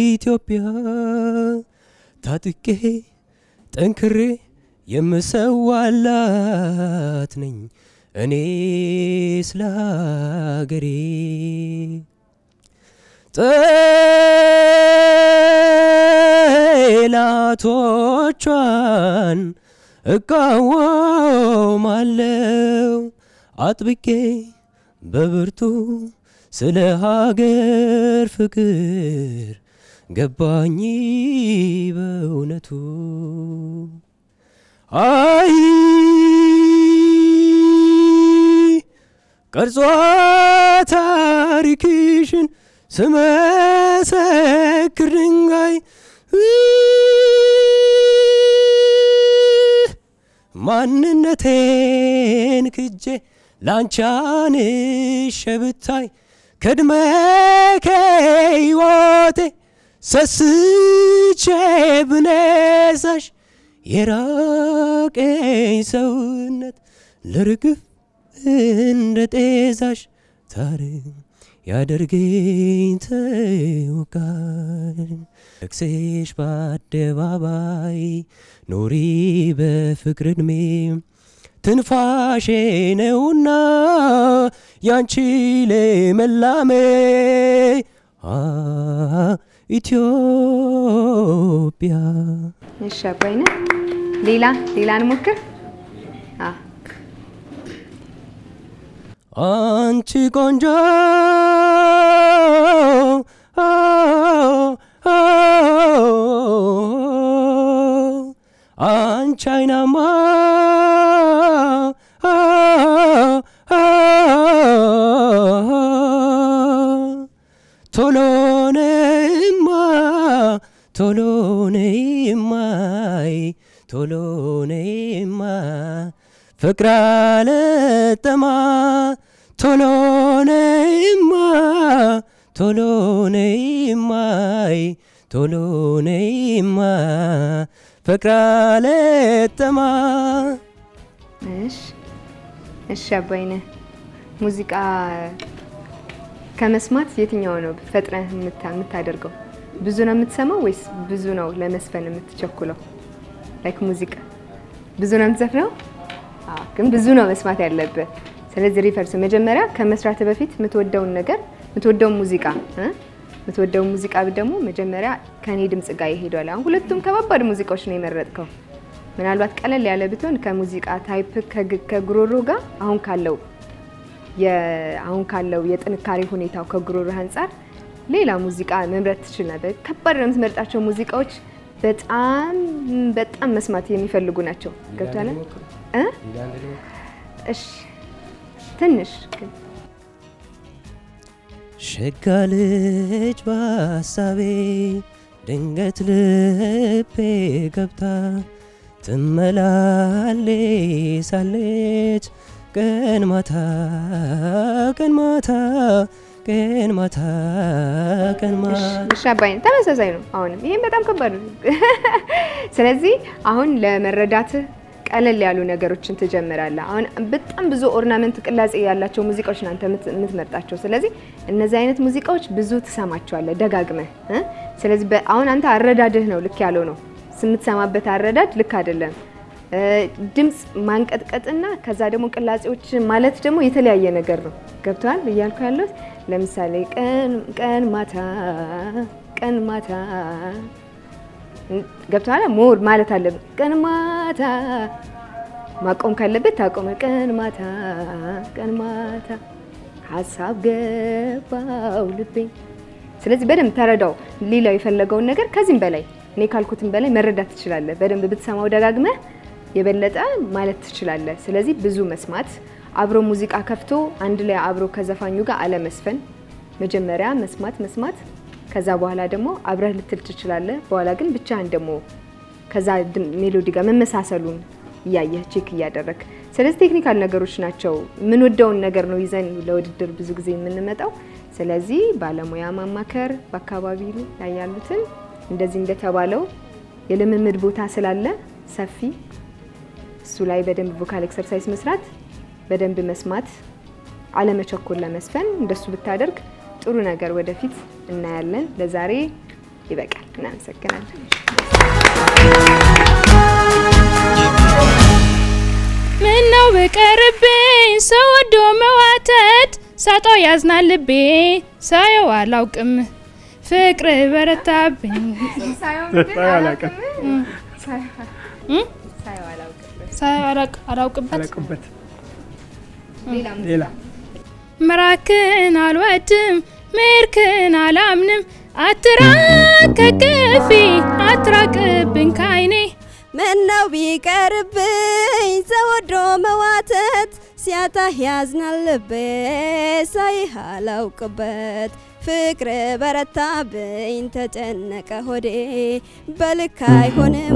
C: ኢትዮጵያ ታጥቄ ጠንክሬ የምሰዋላት ነኝ እኔ ስለ ሀገሬ ጠላቶቿን እቃወማለሁ አጥብቄ በብርቱ ስለ ሀገር ፍቅር ገባኝ በእውነቱ አይ ቀርጾ ታሪክሽን ስመሰክር ድንጋይ ማንነቴን ክጄ ላንቻን ሸብታይ ከድመ ከሕይወቴ ሰስቼ ብነሳሽ የራቀኝ ሰውነት ልርግፍ እንደ ጤዛሽ ታሪክ ያደርገኝ ተወቃሽ ለክሴሽ በአደባባይ ኖሪ በፍቅር ዕድሜ ትንፋሼ ነውና ያንቺ ለመላሜ ኢትዮጵያ
E: እሺ አባይነ ሌላ እንሞክር
C: አንቺ ቆንጆ አንቺ አይናማ ቶሎ ነይማ ፍቅር አለጠማ ቶሎ ነይማ ፍቅር አለጠማ
E: እሺ አባይነ ሙዚቃ ከመስማት የትኛው ነው ፈጥነህ የምታደርገው ብዙ ነው የምትሰማው ወይስ ብዙ ነው ለመስፈን የምትቸኩለው ላይክ ሙዚቃ ብዙ ነው የምትዘፍነው ግን ብዙ ነው መስማት ያለበት ስለዚህ ሪፈርስ መጀመሪያ ከመስራት በፊት የምትወደው ሙዚቃ ደግሞ መጀመሪያ ከኔ ድምጽ ጋር ይሄዳል አሁን ሁለቱም ከባባድ ሙዚቃዎች ነው የመረጥከው ምናልባት ቀለል ያለ ብትሆን ከሙዚቃ ታይፕ ከጉሮሮ ጋር አሁን ካለው የጥንካሬ ሁኔታው ከጉሮሮ አንፃር ሌላ ሙዚቃ መምረጥ ትችል ነበር ከባድ ነው የምትመርጣቸው ሙዚቃዎች በጣም በጣም መስማት የሚፈልጉ ናቸው ገብቷል እሺ ትንሽ
C: ሸጋልጅ በሐሳቤ ድንገት ልቤ ገብታ ትመላለሳለች ቀን ማታ ቀን ማታ ቀን ማታ ቀን ማታ
E: ሻባይን ተመሳሳይ ነው አሁን ይሄን በጣም ከባድ ነው ስለዚህ አሁን ለመረዳት ቀለል ያሉ ነገሮችን ትጀምራለህ አሁን በጣም ብዙ ኦርናመንት ቅላጼ ያላቸው ሙዚቃዎች ናንተ የምትመርጣቸው ስለዚህ እነዚህ አይነት ሙዚቃዎች ብዙ ትሰማቸዋለህ ደጋግመህ ስለዚህ አሁን አንተ አረዳድህ ነው ልክ ያለው ነው ስምትሰማበት አረዳድ ልክ አይደለም ድምጽ ማንቀጥቀጥና ከዛ ደግሞ ቅላጼዎች ማለት ደግሞ የተለያየ ነገር ነው ገብቷል ይያልኩ ያለው ለምሳሌ ቀን ማታ ገብቷል ሞር ማለት አለበት ቀን ማታ ማቆም ካለበት ታቆም ቀን ማታ ሐሳብ ገባው ልቤ ስለዚህ በደንብ ተረዳው ሌላው የፈለገውን ነገር ከዚህም በላይ እኔ ካልኩትም በላይ መረዳት ትችላለህ በደንብ ብትሰማው ደጋግመህ የበለጠ ማለት ትችላለህ ስለዚህ ብዙ መስማት አብሮ ሙዚቃ ከፍቶ አንድ ላይ አብሮ ከዘፋኙ ጋር አለመስፈን መጀመሪያ መስማት ከዛ በኋላ ደግሞ አብረህ ልትል ትችላለህ በኋላ ግን ብቻህን ደግሞ ከዛ ሜሎዲ ጋር መመሳሰሉን ያያህ ቼክ ያደረክ ስለዚህ ቴክኒካል ነገሮች ናቸው ምን ወደውን ነገር ነው ይዘን ለውድድር ብዙ ጊዜ የምንመጣው ስለዚህ ባለሙያ ማማከር በአካባቢው ላይ ያሉትን እንደዚህ እንደተባለው የለምምድ ቦታ ስላለ ሰፊ እሱ ላይ በደንብ ቮካል ኤክሰርሳይዝ መስራት በደንብ መስማት አለመቸኮል ለመስፈን እንደሱ ብታደርግ ጥሩ ነገር ወደፊት እናያለን ለዛሬ ይበቃል እናመሰግናለን
J: ምነው በቀርብኝ ሰው ወዶ መዋተት ሳጣው ያዝናል ልቤ ሳየው አላውቅም ፍቅር በረታብኝ ሳየው አላውቅበት
B: ሌላ
J: መራክን አልወድም ሜርክን አላምንም አትራከከፊ አትራቅብኝ ካይኔ
I: ምነው ቢቀርብኝ ሰው ወዶ መዋተት ሲያጣህ ያዝናል ልቤ ሳይህ አላውቅበት ፍቅር በረታብኝ ተጨነቀ ሆዴ በልክ አይሆንም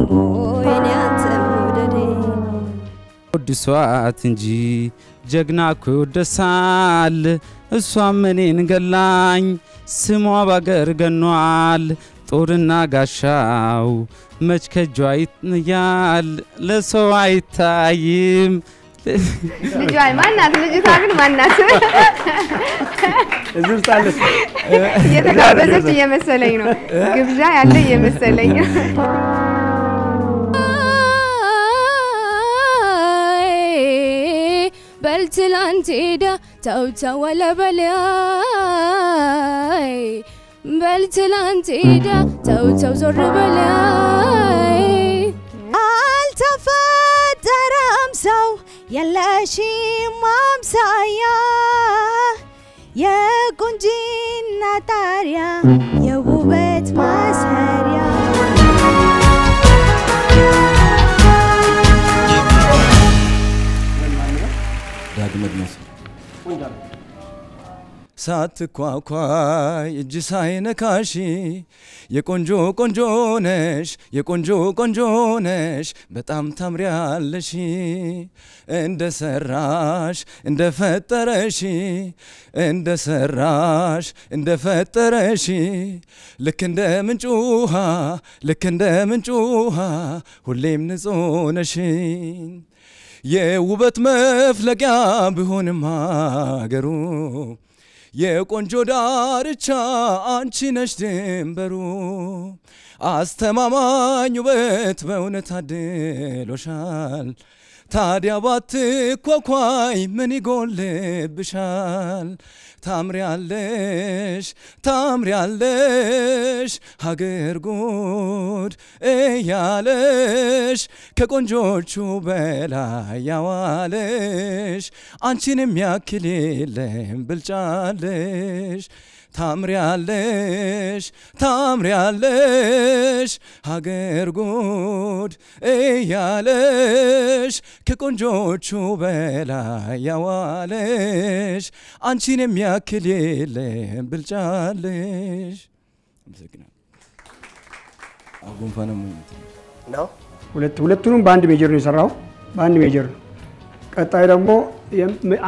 I: ወይኔ አንተ መውደዴ
K: ወድሷት እንጂ ጀግና እኮ ደሳል እሷም እኔን ገላኝ ስሟ ባገር ገኗል ጦርና ጋሻው መች ከጇ ይያል ለሰው አይታይም
E: ልጅ ማናት ልጅቷ ግን ማናት
B: እዚህ ውስጥ አለች
E: እየተጋበዘች እየመሰለኝ ነው ግብዣ ያለ እየመሰለኝ
F: በልትላንት ሄዳ ተው ወለበላይ በልትላንት ሄዳ ተው ዞር በላይ
I: አልተፈጠረም ሰው የለሽም አምሳያ የቁንጅና ጣሪያ የውበት ማሰሪያ
K: ዳግመድመስ ሳትኳኳይ እጅ ሳይነካሽ የቆንጆ ቆንጆ ነሽ በጣም ታምሪያለሽ እንደፈጠረሽ ልክ እንደ ምንጭ ውሃ ሁሌም ንጹህ ነሽ የውበት መፍለቂያ ቢሆንም ሀገሩ የቆንጆ ዳርቻ አንቺ ነሽ ድንበሩ አስተማማኝ ውበት በእውነት አድሎሻል ታዲያ ባትኳኳይ ምን ይጎልብሻል ታምሪያለሽ ሀገር ጉድ እያለሽ ከቆንጆቹ በላይ ያዋለሽ አንቺን የሚያክል የለም ብልጫለሽ ታምሪያለሽ ታምሪያለሽ ሀገር ጉድ እያለሽ ከቆንጆቹ በላይ ያዋለሽ አንቺን የሚያክል የለም ብልጫለሽ። አመሰግናለሁ። አጉንፋንም
D: ነው
B: ሁለቱንም በአንድ ሜጀር ነው የሰራው፣ በአንድ ሜጀር ነው። ቀጣይ ደግሞ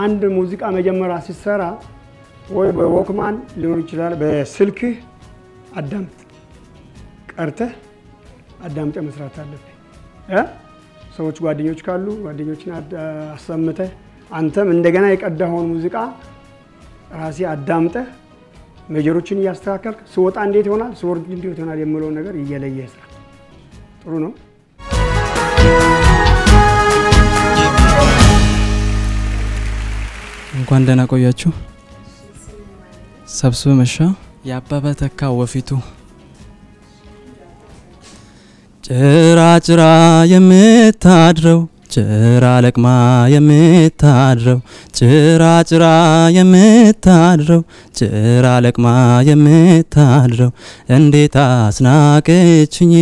B: አንድ ሙዚቃ መጀመሪያ ሲሰራ ወይ በወክማን ሊሆን ይችላል፣ በስልክ አዳምጥ ቀርተህ አዳምጠ መስራት አለብህ። ሰዎች ጓደኞች ካሉ ጓደኞችን አሰምተህ አንተም እንደገና የቀዳኸውን ሙዚቃ ራሴ አዳምጠ ሜጀሮችን እያስተካከልክ ስወጣ እንዴት ይሆናል ስወርድ እንዴት ይሆናል የሚለው ነገር እየለየህ ስራ። ጥሩ ነው።
L: እንኳን ደህና ቆያችሁ። ሰብስበ መሻ ያባባ ተካ ወፊቱ ጭራ ጭራ የምታድረው ጭራ ለቅማ የምታድረው ጭራ ጭራ የምታድረው ጭራ ለቅማ የምታድረው እንዴት አስናቀችኝ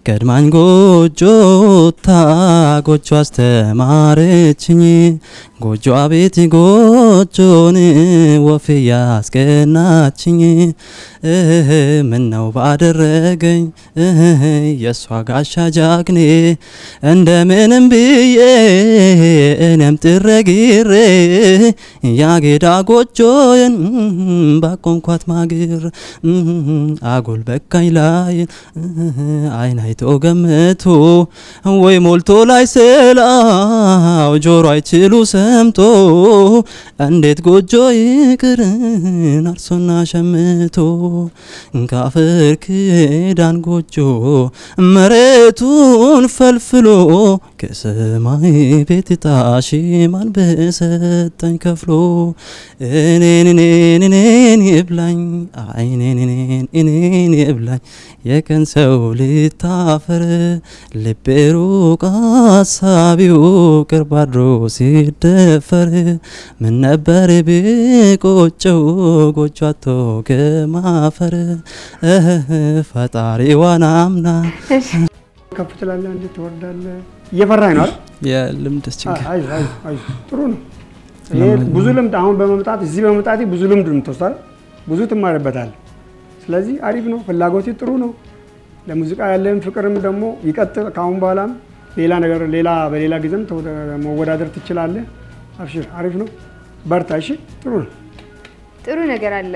L: ቀድማኝ ጎጆታ ጎጆ አስተማረችኝ ጎጆ አቤት ጎጆን ወፍ ያስቀናችኝ ምነው ባደረገኝ የሷ ጋሻ ጃግኔ እንደምንም ብዬ እኔም ጥረግሬ ያጌዳ ጎጆዬን ባቆንኳት ማግር አጎል በቃኝ ላይ አይን አይቶ ገምቶ ወይ ሞልቶ ላይ ስላው ጆሮ አይችሉ ሰምቶ እንዴት ጎጆ ይቅርን አርሶና ሸምቶ ካፈር ክዳን ጎጆ መሬቱን ፈልፍሎ ከሰማይ ቤት ጣሽ ማን በሰጠኝ ከፍሎ እኔን ይብላኝ እኔን ይብላኝ የቀን ሰው ልታፈር ልቤሩ ቃሳቢው ቅርብ አድሮ ሲደፈር ምን ነበር ቢቆጨው ጎጆ አቶ ከማፈር ፈጣሪዋን አምና
B: ከፍ ትላለህ እንዴት ትወርዳለህ እየፈራህ ነው አይደል?
L: የልምድ ችግር
B: አይ ጥሩ ነው። ይሄ ብዙ ልምድ አሁን በመምጣት እዚህ በመምጣት ብዙ ልምድ ምትወስዳል፣ ብዙ ትማርበታል። ስለዚህ አሪፍ ነው፣ ፍላጎት ጥሩ ነው። ለሙዚቃ ያለህን ፍቅርም ደግሞ ይቀጥል። ካሁን በኋላም ሌላ ነገር በሌላ ጊዜም መወዳደር ትችላለህ። አብሽር፣ አሪፍ ነው፣ በርታ። እሺ፣ ጥሩ ነው።
E: ጥሩ ነገር አለ።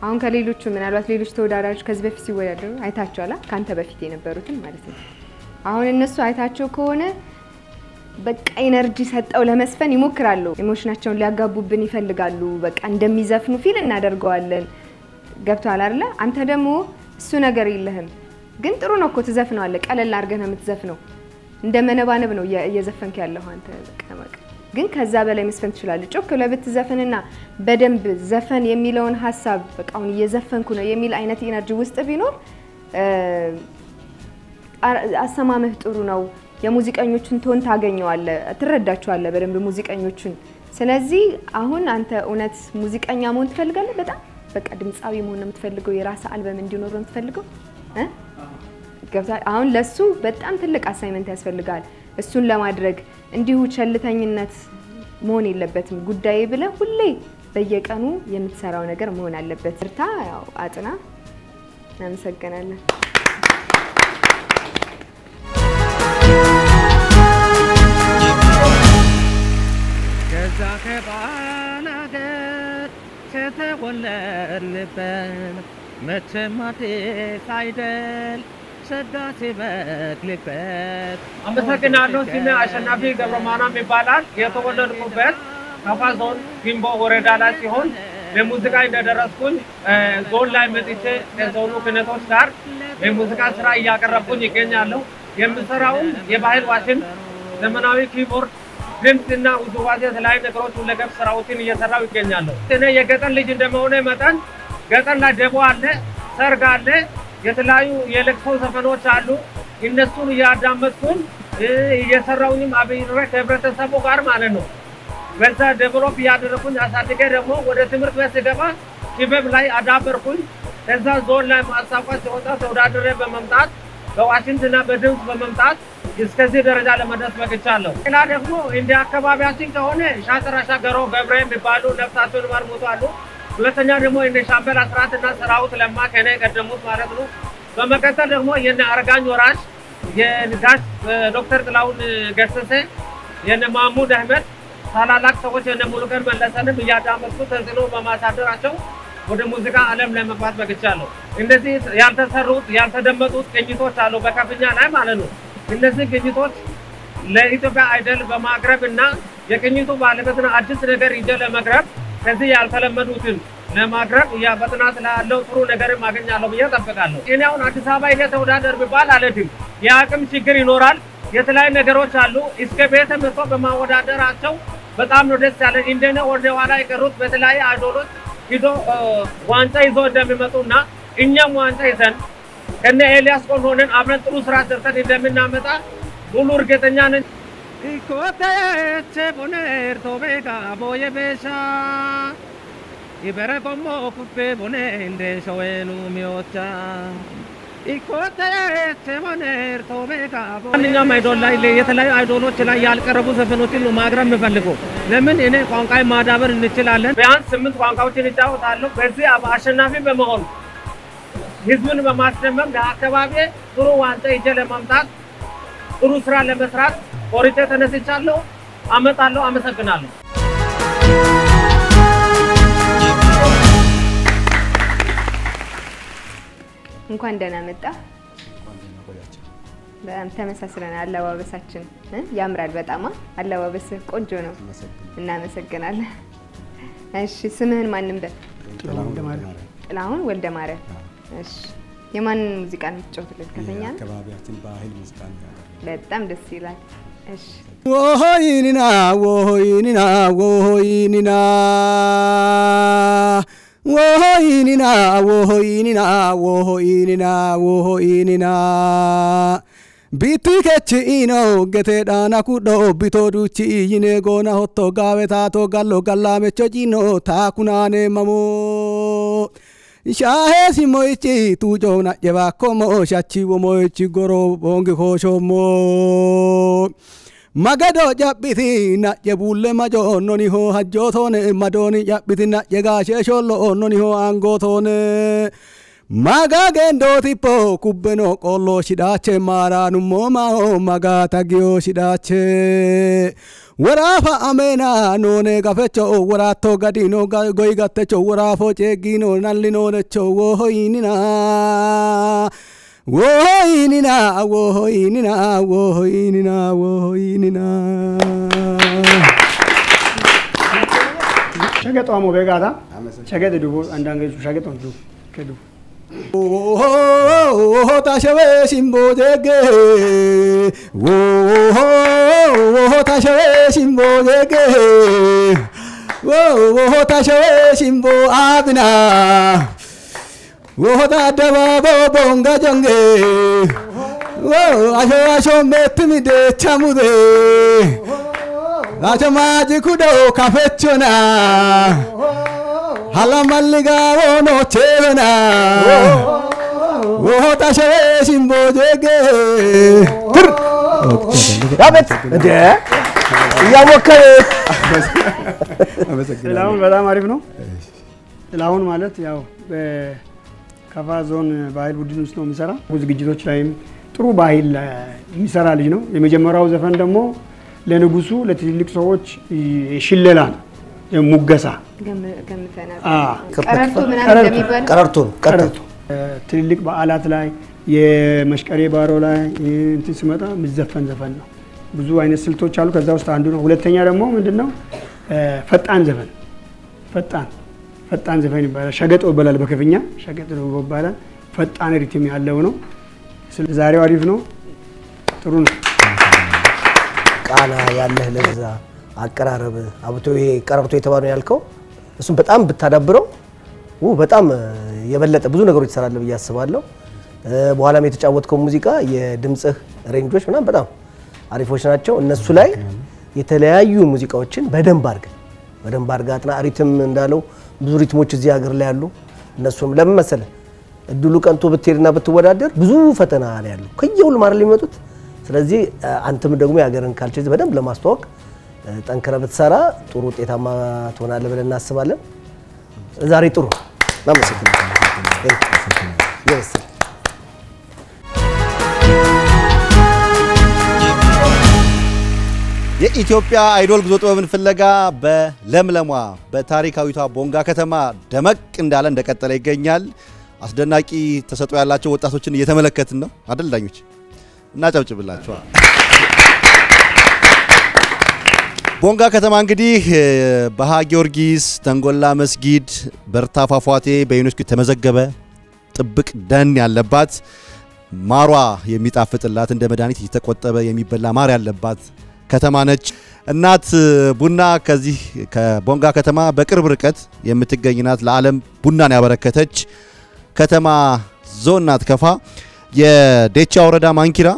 E: አሁን ከሌሎቹ ምናልባት ሌሎች ተወዳዳሪዎች ከዚህ በፊት ሲወዳደሩ አይታቸዋል፣ ካንተ በፊት የነበሩትን ማለት ነው። አሁን እነሱ አይታቸው ከሆነ በቃ ኢነርጂ ሰጠው ለመስፈን ይሞክራሉ። ኢሞሽናቸውን ሊያጋቡብን ይፈልጋሉ። በቃ እንደሚዘፍኑ ፊል እናደርገዋለን። ገብቷል አይደል? አንተ ደግሞ እሱ ነገር የለህም፣ ግን ጥሩ ነው እኮ ትዘፍነዋለህ። ቀለል አድርገህ ነው የምትዘፍነው። እንደ መነባነብ ነው እየዘፈንክ ያለው አንተ። በቃ ግን ከዛ በላይ መስፈን ትችላለህ። ጮክ ብለህ ብትዘፍንና በደንብ ዘፈን የሚለውን ሐሳብ በቃ አሁን እየዘፈንኩ ነው የሚል አይነት ኢነርጂ ውስጥ ቢኖር አሰማምህ ጥሩ ነው። የሙዚቀኞቹን ቶን ታገኘዋለህ፣ ትረዳቸዋለህ በደንብ ሙዚቀኞቹን። ስለዚህ አሁን አንተ እውነት ሙዚቀኛ መሆን ትፈልጋለህ? በጣም በቃ ድምጻዊ መሆን ነው የምትፈልገው? የራስ አልበም እንዲኖር ነው የምትፈልገው? አሁን ለሱ በጣም ትልቅ አሳይመንት ያስፈልጋል። እሱን ለማድረግ እንዲሁ ቸልተኝነት መሆን የለበትም። ጉዳይ ብለህ ሁሌ በየቀኑ የምትሰራው ነገር መሆን አለበት። እርታ ያው አጥና። እናመሰግናለን።
C: ከዛ ከባላገር ከተወለድንበት መቼም አዲስ አይደል ሰዳሴ በክሊበት። አመሰግናለሁ። ስሜ አሸናፊ ገብረማርያም ይባላል። የተወለድኩበት ካፋ ዞን ጊምቦ ወረዳ ላይ ሲሆን በሙዚቃ እንደደረስኩኝ ዞን ላይ መጥቼ ከዞኑ ክነቶች ጋር በሙዚቃ ስራ እያቀረብኩኝ ይገኛለሁ። የምሰራውም የባህል ዋሽንት፣ ዘመናዊ ኪቦርድ፣ ድምፅና ውዝዋዜ የተለያዩ ነገሮች ሁለገብ ስራዎችን እየሰራው ይገኛለሁ። እኔ የገጠር ልጅ እንደመሆነ መጠን ገጠር ላይ ደቦ አለ፣ ሰርግ አለ፣ የተለያዩ የለቅሶ ዘፈኖች አሉ። እነሱን እያዳመጥኩኝ እየሰራውኝም አብሬ ከህብረተሰቡ ጋር ማለት ነው በዛ ዴቨሎፕ እያደረኩኝ አሳድጌ ደግሞ ወደ ትምህርት ቤት ስገባ ክበብ ላይ አዳበርኩኝ። ከዛ ዞን ላይ ማሳቋት ሲወጣ ተወዳድሬ በመምጣት በዋሽንግተንና በድምፅ በመምጣት እስከዚህ ደረጃ ለመድረስ በቅቻለሁ። ሌላ ደግሞ እንደ አካባቢያችን ከሆነ ሻጥራሻ ገሮ ገብረ የሚባሉ ነፍሳቸውን ማርሞቱ አሉ። ሁለተኛ ደግሞ እንደ ሻምበል አስራትና ሰራዊት ለማ ከኔ ቀደሙት ማለት ነው። በመቀጠል ደግሞ የነ አረጋኝ ወራሽ የጋሽ ዶክተር ጥላሁን ገሰሰ የነ ማሙድ አህመድ ታላላቅ ሰዎች የነ ሙሉቀን መለሰንም እያዳመጥኩ ተጽዕኖ በማሳደራቸው ወደ ሙዚቃ ዓለም ለመግባት በቅቻለሁ። እንደዚህ ያልተሰሩት ያልተደመጡት ቅኝቶች አሉ በከፍኛ ላይ ማለት ነው። እነዚህ ቅኝቶች ለኢትዮጵያ አይደል በማቅረብና የቅኝቱ ባለቤትና አዲስ ነገር ይዤ ለመቅረብ ከዚህ ያልተለመዱትን ለማቅረብ በጥናት ላይ ያለው ጥሩ ነገርም አገኛለሁ ብዬ እጠብቃለሁ። እኔ አሁን አዲስ አበባ ሄደ ተወዳደር ቢባል አልሄድም። የአቅም ችግር ይኖራል። የተለያዩ ነገሮች አሉ። እስከ ቤተ መጥቶ በማወዳደራቸው በጣም ነው ደስ ያለኝ። እንደኔ ወደ ኋላ የቀሩት በተለያዩ አይዶሎች ሂዶ ዋንጫ ይዞ እንደሚመጡና እኛም ዋንጫ ይዘን ከነ ኤልያስ ቆን ሆነን አብረን ጥሩ ስራ ሰርተን እንደምናመጣ ሙሉ እርግጠኛ ነኝ። ኢኮቴቼ ቦኔር ቶቤጋ ቦዬ ቤሻ ኢበረ ኮሞ ኩፔ ቦኔ እንደ ሾዌኑ ሚዮቻ ኢኮቴቼ ቦኔር ቶቤጋ ማንኛውም አይዶል ላይ የተለያዩ አይዶሎች ላይ ያልቀረቡ ዘፈኖችን ነው ማቅረብ የምፈልገው። ለምን እኔ ቋንቋይ ማዳበር እንችላለን። ቢያንስ 8 ቋንቋዎችን እጫወታለሁ። በዚህ አሸናፊ በመሆን ህዝቡን በማስደመም ለአካባቢ ጥሩ ዋንጫ ይዤ ለማምጣት ጥሩ ስራ ለመስራት ቆርጬ ተነስቻለሁ። አመጣለሁ። አመሰግናለሁ።
E: እንኳን ደህና መጣ። በጣም ተመሳስለናል። አለባበሳችን ያምራል በጣም አለባበስ ቆንጆ ነው። እናመሰግናለን። እሺ ስምህን ማንም በል? ጥላሁን ወልደ ማርያም። እሺ የማን ሙዚቃ ነው የምትጫወትልን? ከተኛ ነው?
M: አካባቢያችን ባህል ሙዚቃ ነው።
E: በጣም ደስ ይላል። እሺ
H: ወሆይኒና ወሆይኒና ወሆይኒና ወሆይኒና ወሆይኒና ወሆይኒና ወሆይኒና bitti kechi ino gete dana kudo bitodu chi yine gona hotto gaveta to gallo gallame chojino ta kunane mamo shahe simoichi tu jona jeva komo shachi womoichi goro bonge khoshomo magado jabbiti na jebulle majo noni ho hajjotone madoni jabbiti na jegashe shollo noni ho angotone maga gendo tipo kubbeno kollo shidache maranu moma o maga tagyo shidache warafa amena none gafecho warato gadino goy gattecho warafo chegino nallino necho wohoinina wohoinina wohoinina wohoinina wohoinina
B: ሸገጧ ሞቤጋታ ሸገጥ ዱቦ አንዳንገቹ ሸገጥ ወንዱ ከዱ
H: oh tashawe simbo dege oh tashawe simbo dege oh tashawe simbo abina oh dadaba bonga jonge oh asho metmi de chamude acha maji kudo kafechona hala malliga wono chevena oh tashawe simbo dege
D: ያበት እንደ ያሞከረ
B: ጥላሁን በጣም አሪፍ ነው። ጥላሁን ማለት ያው በከፋ ዞን ባህል ቡድን ውስጥ ነው የሚሰራ። ብዙ ዝግጅቶች ላይም ጥሩ ባህል የሚሰራ ልጅ ነው። የመጀመሪያው ዘፈን ደግሞ ለንጉሱ ለትልልቅ ሰዎች ሽለላ ሙገሳ ቀረርቶ ትልልቅ በዓላት ላይ የመሽቀሬ ባሮ ላይ እንትን ሲመጣ ምዘፈን ዘፈን ነው። ብዙ አይነት ስልቶች አሉ። ከዛ ውስጥ አንዱ ነው። ሁለተኛ ደግሞ ምንድነው ፈጣን ዘፈን ፈጣን ዘፈን ይባላል። ሸገጦ ይባላል በከፍኛ ሸገጦ ይባላል። ፈጣን ሪትም ያለው ነው። ዛሬው አሪፍ ነው። ጥሩ ነው።
D: ቃና ያለህ ለዛ አቀራረብ አብቶ ይሄ ቀረርቶ የተባለው ያልከው እሱን በጣም ብታዳብረው በጣም የበለጠ ብዙ ነገሮች ይሰራል ብዬ አስባለሁ። በኋላም የተጫወትከው ሙዚቃ የድምጽህ ሬንጆች ምናምን በጣም አሪፎች ናቸው። እነሱ ላይ የተለያዩ ሙዚቃዎችን በደንብ አድርገህ በደንብ አርጋትና ሪትም እንዳለው ብዙ ሪትሞች እዚህ ሀገር ላይ ያሉ እነሱም ለምን መሰለህ እድሉ ቀንቶ ብትሄድና ብትወዳደር ብዙ ፈተና ነው ያለው ከየሁሉም አይደል የሚመጡት ስለዚህ አንተም ደግሞ የሀገርን ካልቸር በደንብ ለማስተዋወቅ ጠንክረህ ብትሰራ ጥሩ ውጤታማ ትሆናለህ ብለን እናስባለን ዛሬ ጥሩ Yes.
A: የኢትዮጵያ አይዶል ጉዞ ጥበብን ፍለጋ በለምለሟ በታሪካዊቷ ቦንጋ ከተማ ደመቅ እንዳለ እንደቀጠለ ይገኛል። አስደናቂ ተሰጥኦ ያላቸው ወጣቶችን እየተመለከትን ነው አይደል ዳኞች? እናጨብጭብላችኋል። ቦንጋ ከተማ እንግዲህ በሃ ጊዮርጊስ፣ ተንጎላ መስጊድ፣ በርታ ፏፏቴ በዩኔስኮ ተመዘገበ ጥብቅ ደን ያለባት ማሯ የሚጣፍጥላት እንደ መድኃኒት እየተቆጠበ የሚበላ ማር ያለባት ከተማ ነች። እናት ቡና ከዚህ ከቦንጋ ከተማ በቅርብ ርቀት የምትገኝናት ለዓለም ቡናን ያበረከተች ከተማ ዞን ናት። ከፋ የዴቻ ወረዳ ማንኪራ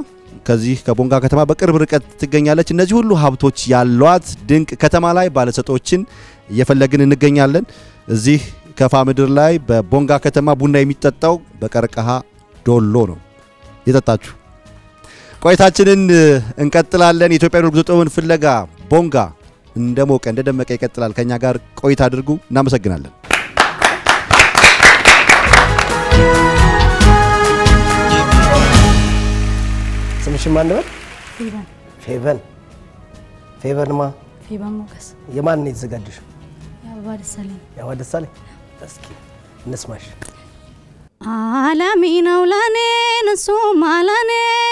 A: ከዚህ ከቦንጋ ከተማ በቅርብ ርቀት ትገኛለች። እነዚህ ሁሉ ሀብቶች ያሏት ድንቅ ከተማ ላይ ባለሰጦችን እየፈለግን እንገኛለን። እዚህ ከፋ ምድር ላይ በቦንጋ ከተማ ቡና የሚጠጣው በቀርቀሃ ዶሎ ነው። የጠጣችሁ ቆይታችንን እንቀጥላለን። የኢትዮጵያ ጉዞ ጥበብን ፍለጋ ቦንጋ እንደሞቀ እንደደመቀ ይቀጥላል። ከኛ ጋር ቆይታ አድርጉ። እናመሰግናለን።
D: ስምሽ ማን ነው? ፌቨን ፌቨንማ
N: ፌቨን ሞገስ
D: የማን ነው የተዘጋጀሽው?
N: ያባ ደሳለኝ
D: እስኪ እንስማሽ።
I: ዓለሜ ነው ለኔ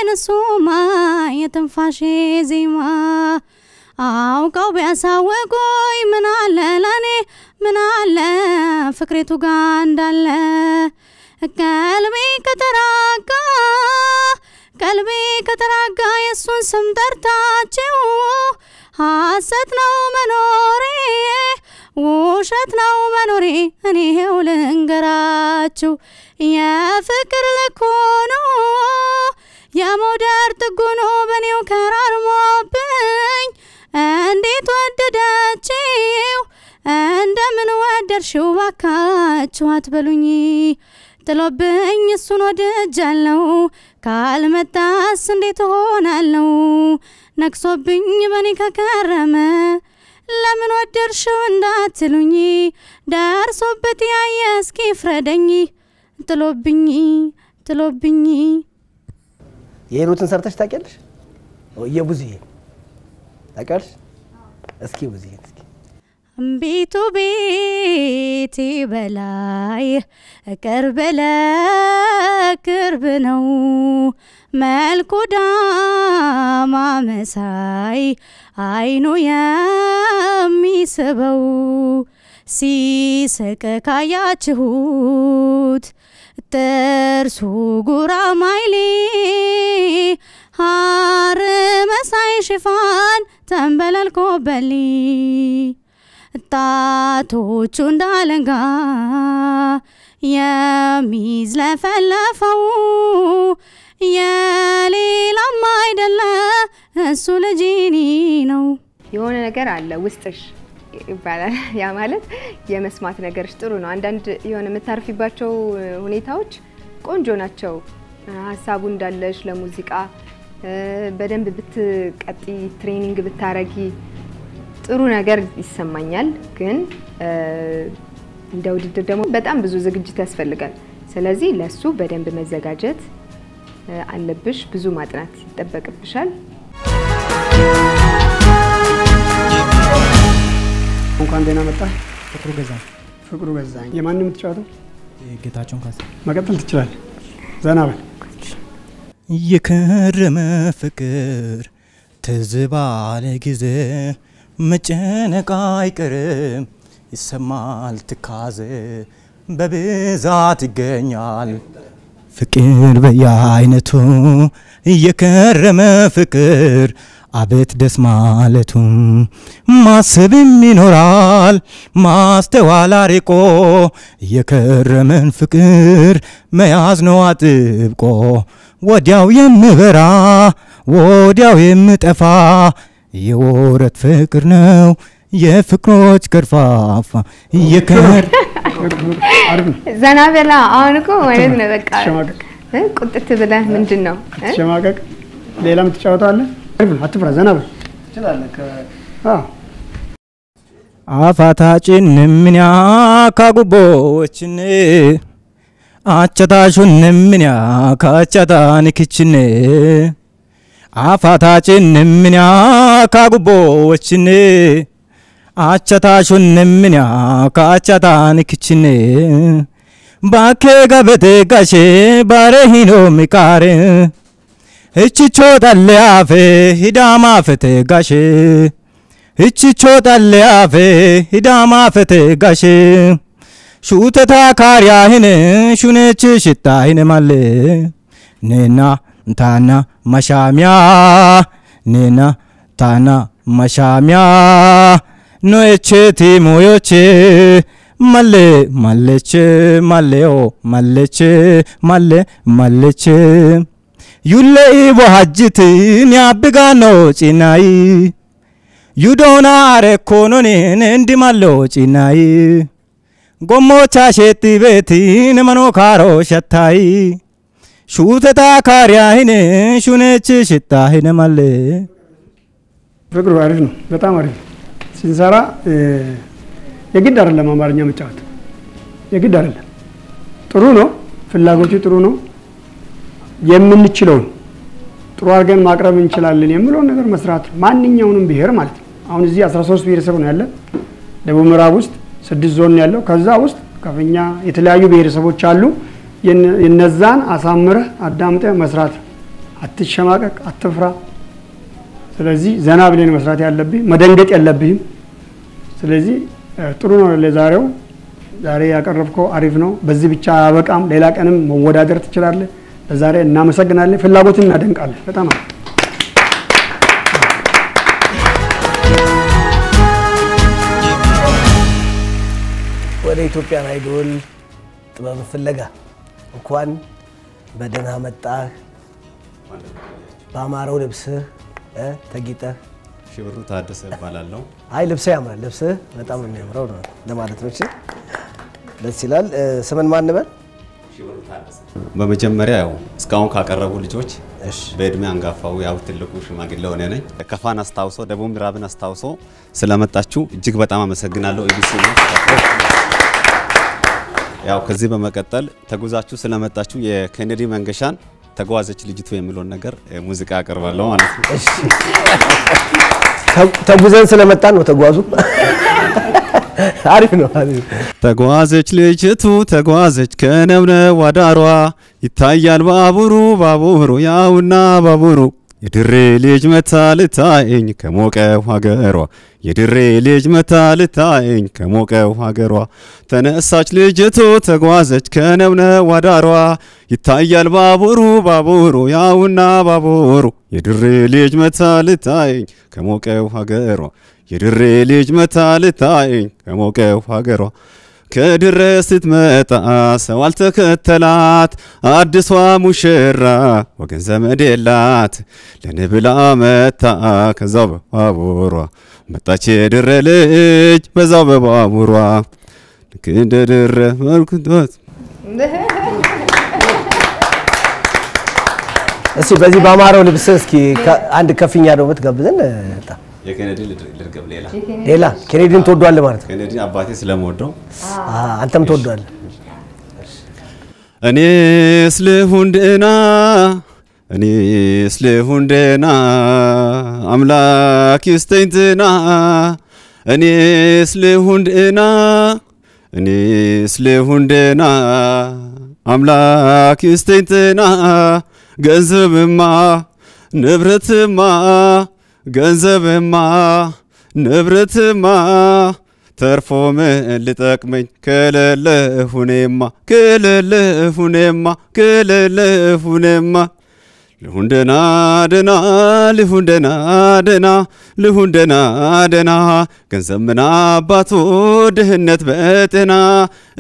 I: ንሱማ የትንፋሼ ዜማ አውቀው ቢያሳወቁኝ ምን አለ ለኔ ምን አለ ፍቅሬቱ ጋር እንዳለ ቀልቤ ከተራጋ የሱን ስም ጠርታችሁ ሐሰት ነው መኖሬ ውሸት ነው መኖሬ እኔው ልንገራችሁ የፍቅር ልኮኖ የሞደር ጥጉኖ በኔው ከራርሞብኝ እንዴት ወደደችው እንደምን ወደርሽው ባካችሁ አትበሉኝ ጥሎብኝ እሱን ወድጃለሁ ካልመጣስ እንዴት ሆናለሁ ነክሶብኝ በኔ ከከረመ ለምን ወደርሽው እንዳትሉኝ ዳርሶበት ያየ እስኪ ፍረደኝ ጥሎብኝ
D: የሩትን ሰርተሽ ታውቂያለሽ? የቡዝዬ ታውቂያለሽ? እስኪ ቡዝዬ እስኪ
I: ቤቱ ቤቴ በላይ ቅርብ ለቅርብ ነው መልኩ ዳማ መሳይ አይኑ የሚስበው ሲስቅ ካያችሁት ጥርሱ ጉራማይሌ ሐር መሳይ ሽፋን ተንበላልኮበሊ ጣቶቹ እንዳለንጋ የሚዝለፈለፈው የሌላም አይደለ እሱ ልጅኒ ነው።
E: የሆነ ነገር አለ ውስጥሽ ይባላል። ያ ማለት የመስማት ነገርሽ ጥሩ ነው። አንዳንድ የሆነ የምታርፊባቸው ሁኔታዎች ቆንጆ ናቸው። ሐሳቡ እንዳለሽ ለሙዚቃ በደንብ ብትቀጢ ትሬኒንግ ብታረጊ ጥሩ ነገር ይሰማኛል። ግን እንደ ውድድር ደግሞ በጣም ብዙ ዝግጅት ያስፈልጋል። ስለዚህ ለሱ በደንብ መዘጋጀት አለብሽ። ብዙ ማጥናት ይጠበቅብሻል።
B: እንኳን ደህና መጣ።
M: ፍቅሩ ገዛኝ
B: የማን የምትጫወተው?
M: ጌታቸውን ካሳ።
B: መቀጠል ትችላለህ። ዘና በል።
K: የከረመ ፍቅር ትዝ ባለ ጊዜ መጨነቅ አይቀርም ይሰማል ትካዜ በብዛት ይገኛል ፍቅር በየአይነቱ የከረመ ፍቅር አቤት ደስ ማለቱ ማሰብም ይኖራል ማስተዋል አርቆ የከረመን ፍቅር መያዝ ነው አጥብቆ ወዲያው የምበራ ወዲያው የምጠፋ የወረት ፍቅር ነው የፍቅሮች ከርፋፋ የከር
E: ዘና በላ አሁን እኮ ማለት ነው በቃ ቁጥት ብለህ ምንድን ነው
B: ሸማቀቅ ሌላም ትጫወታለህ አትፍራ ዘና በል ትችላለህ
K: አፋታችን ምን ያካጉቦችን አቻታሹን ምን ያካቻታን ክችን አፋታችን ምን ያካጉቦችን አቻታሹን ምን ያካቻታን ክችን ባኬ ገበቴ ጋሼ ባረሂኖ ሚቃር እችቾ ዳለያፌ ሂዳማ ፈቴ ጋሼ እችቾ ዳለያፌ ሂዳማ ፈቴ ጋሼ ሹተታ ካሪያህን ሹነች ሽታህን ማለ ኔና ታና መሻሚያ ኔና ታና መሻሚያ ኖኤቼቲ ሞዮቼ ማለ ማለች ማለዮ ማለች ማለ ማለች ዩለኢ ቦሃጅትን ያብጋኖ ጪናይ ዩዶና አረኮኖኔን እንዲማሎ ጪናይ ጎሞቻ ሼቲ ቤቲን መኖ ካሮ ሸታይ ሹተታ ካሪያህን ሹነች ሽታህን ማለ
B: ፍቅሩ አሪፍ ነው በጣም አሪፍ ሲንሰራ የግድ አይደለም አማርኛ መጫወት የግድ አይደለም ጥሩ ነው ፍላጎቱ ጥሩ ነው የምንችለው ጥሩ አድርገን ማቅረብ እንችላለን የሚለው ነገር መስራት ማንኛውንም ብሄር ማለት ነው አሁን እዚህ 13 ብሄረሰብ ነው ያለ ደቡብ ምዕራብ ውስጥ 6 ዞን ያለው ከዛ ውስጥ ከፍኛ የተለያዩ ብሄረሰቦች አሉ የነዛን አሳምረህ አዳምጠህ መስራት አትሸማቀቅ አትፍራ ስለዚህ ዘና ብለን መስራት ያለብህ መደንገጥ ያለብህም ስለዚህ ጥሩ ነው ለዛሬው ዛሬ ያቀረብከው አሪፍ ነው በዚህ ብቻ አበቃም ሌላ ቀንም መወዳደር ትችላለህ ለዛሬ እናመሰግናለን ፍላጎትን እናደንቃለን በጣም
D: ወደ ኢትዮጵያ አይዶል ጥበብ ፍለጋ እንኳን በደህና መጣህ በአማራው ልብስህ ተጊጠህ
A: ሽብሩ ታደሰ እባላለሁ
D: አይ ልብስህ ያምራል ልብስህ በጣም ነው የሚያምረው ነው ለማለት ነው እሺ ደስ ይላል ስምን ማን ነበር ሽብሩ ታደሰ
A: በመጀመሪያ ያው እስካሁን ካቀረቡ ልጆች በእድሜ አንጋፋው ያው ትልቁ ሽማግሌ ሆነ ነኝ ከፋን አስታውሶ ደቡብ ምዕራብን አስታውሶ ስለመጣችሁ እጅግ በጣም አመሰግናለሁ ኢቢሲ ነው ያው ከዚህ በመቀጠል ተጉዛችሁ ስለመጣችሁ የኬኔዲ መንገሻን ተጓዘች ልጅቱ የሚለውን ነገር ሙዚቃ አቀርባለሁ ማለት ነው
D: እሺ ተጉዘን ስለመጣን ነው ተጓዙ አሪፍ ነው
A: ተጓዘች ልጅቱ ተጓዘች ከነብነ ዋዳሯ ይታያል ባቡሩ ያውና ባቡሩ የድሬ ልጅ መታ ልታየኝ ከሞቀው ሀገሯ የድሬ ልጅ መታ ልታየኝ ከሞቀው ሀገሯ ተነሳች ልጅቱ ተጓዘች ከነብነ ዋዳሯ ይታያል ባቡሩ ያውና ባቡሩ የድሬ ልጅ መታ ልታየኝ ከሞቀው ሀገሯ የድሬ ልጅ መታ ልታየኝ ከሞቀው ሀገሯ ከድሬ ስትመጣ ሰው አልተከተላት አዲሷ ሙሽራ ወገን ዘመድ የላት ለንብላ መታ ከዛው በባቡሯ መጣች የድሬ ልጅ በዛው በባቡሯ ልክ እንደ ድሬ መልኩት
D: እስኪ በዚህ በአማራው ልብስ እስኪ አንድ ከፍኛ ደግሞ ትጋብዘን
A: የኬኔዲ ልርገብ
D: ሌላ ኬኔዲን ተወዷል ማለት ነው
A: ኬኔዲ አባቴ ስለምወደው
D: አንተም ተወዷል
A: እኔስ ልሁን ደህና አምላክ ይስጠኝ ጤና እኔስ ልሁን ደህና አምላክ ይስጠኝ ጤና ገንዘብማ ንብረትማ ተርፎ ምን ልጠቅመኝ ከለለሁኔማ ልሁን ደህና ገንዘብ ምን አባቱ ድህነት በጤና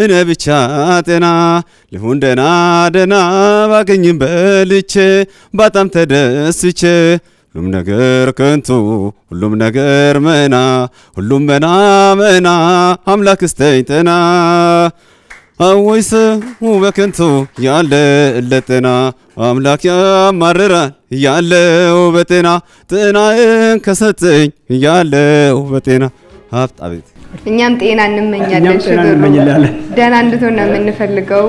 A: እኔ ብቻ ጤና ልሁን ደህና ባገኝም በልቼ በጣም ተደስቼ
O: ሁሉም ነገር ከንቱ ሁሉም ነገር መና ሁሉም መና አምላክ ስተይተና አወይሰ በከንቱ ያለ ለጤና አምላክ ያማርራል ያለው በጤና ጤናን ከሰጠኝ ያለው በጤና ሀብት አቤት
E: እኛም ጤና እንመኛለን ደህና እንድትሆን ነው የምንፈልገው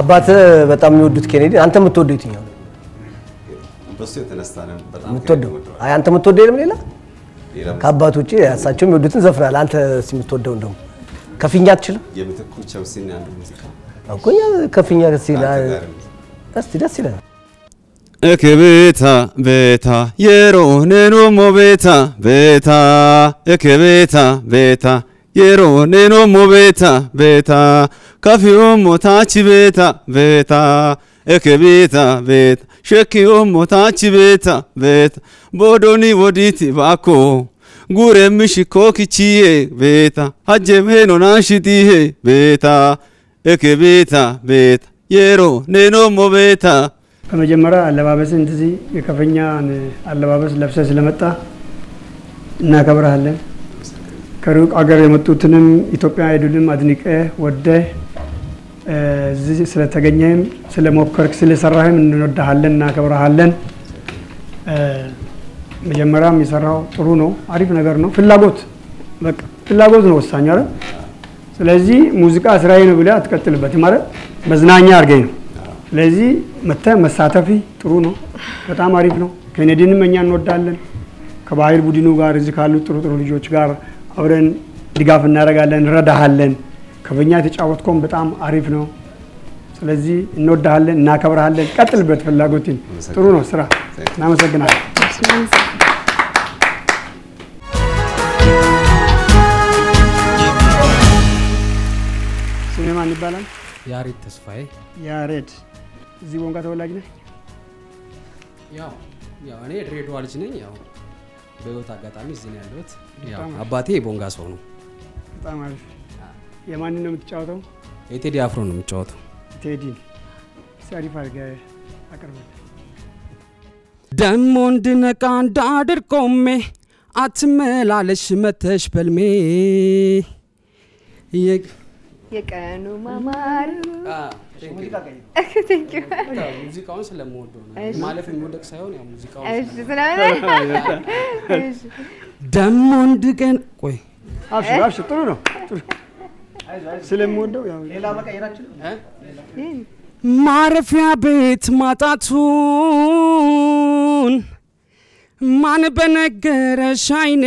D: አባት በጣም የሚወዱት ኬኔዲ አንተ የምትወደው የትኛው ነው
O: በሱ የተነሳነ በጣም
D: የምትወደው አይ አንተ የምትወደው የለም ሌላ ከአባት ውጪ እሳቸው የሚወዱትን ዘፍናል አንተ የምትወደው እንደው ከፍኛ አትችልም
O: የምትኩ ቸውሲና አንዱ ሙዚቃ
D: አቆኛ ከፍኛ እስቲ ደስ ይላል
O: እከቤታ ቤታ የሮኔኖ ሞቤታ ቤታ እከቤታ ቤታ የሮኔኖ ሞቤታ ቤታ ካፊዮ ሞታች ቤታ ቤታ እከቤታ ቤታ ሸኪዮ ሞታች ቤታ ቤታ ቦዶኒ ወዲቲ ባኮ ጉሬምሽኮ ኪቺዬ ቤታ ሀጀምሄኖ ናንሽቲሄ ቤታ እከቤታ ቤታ የሮኔኖ ሞቤታ
B: በመጀመሪያ አለባበስ እንደዚህ የከፈኛን አለባበስ ለብሰ ስለመጣ እናከብራለን ከሩቅ አገር የመጡትንም ኢትዮጵያ አይዱልም አድንቀ ወደ እዚህ ስለተገኘም ስለሞከርክ ስለሰራህም እንወዳሃለን እናከብራሃለን መጀመሪያም የሰራው ጥሩ ነው አሪፍ ነገር ነው ፍላጎት በቃ ፍላጎት ነው ወሳኝ አይደል ስለዚህ ሙዚቃ ስራዬ ነው ብለህ አትቀጥልበት ማለት መዝናኛ አድርገኝ ነው ስለዚህ መተ መሳተፊ ጥሩ ነው በጣም አሪፍ ነው ኬኔዲንም እኛ እንወዳለን ከባህል ቡድኑ ጋር እዚህ ካሉ ጥሩ ልጆች ጋር አብረን ድጋፍ እናደርጋለን እንረዳሃለን ከበኛ ተጫወትኩም በጣም አሪፍ ነው ስለዚህ እንወዳሃለን እናከብራለን ቀጥልበት ፍላጎትን ጥሩ ነው ስራ እናመሰግናለን ስሜማን ይባላል
C: ያሬድ ተስፋዬ
B: ያሬድ እዚህ ቦንጋ ተወላጅ ነህ
C: ያው እኔ ድሬዳዋ ልጅ ነኝ ያው በህይወት አጋጣሚ እዚህ ነው ያለሁት ያው አባቴ ቦንጋ ሰው ነው
B: በጣም አሪፍ የማንን ነው የምትጫወተው
C: የቴዲ አፍሮ ነው የምትጫወተው
B: ቴዲ ሲያሪፍ አድርገህ አቅርበህ
C: ደሞ እንድነቃ እንዳድር ቆሜ አትመላለሽ መተሽ በልሜ
E: የቀኑ ማማሩ
C: ሙዚቃውን ስለምወደው ነው ማለፍ የሚወደቅ ሳይሆን ያው ሙዚቃውን ደሞ እንድገን ቆይ
B: አብሽ ጥሩ ነው ስለምወደው ያው
D: ሌላ መቀየራችን
C: ማረፊያ ቤት ማጣቱን ማን በነገረሽ አይኔ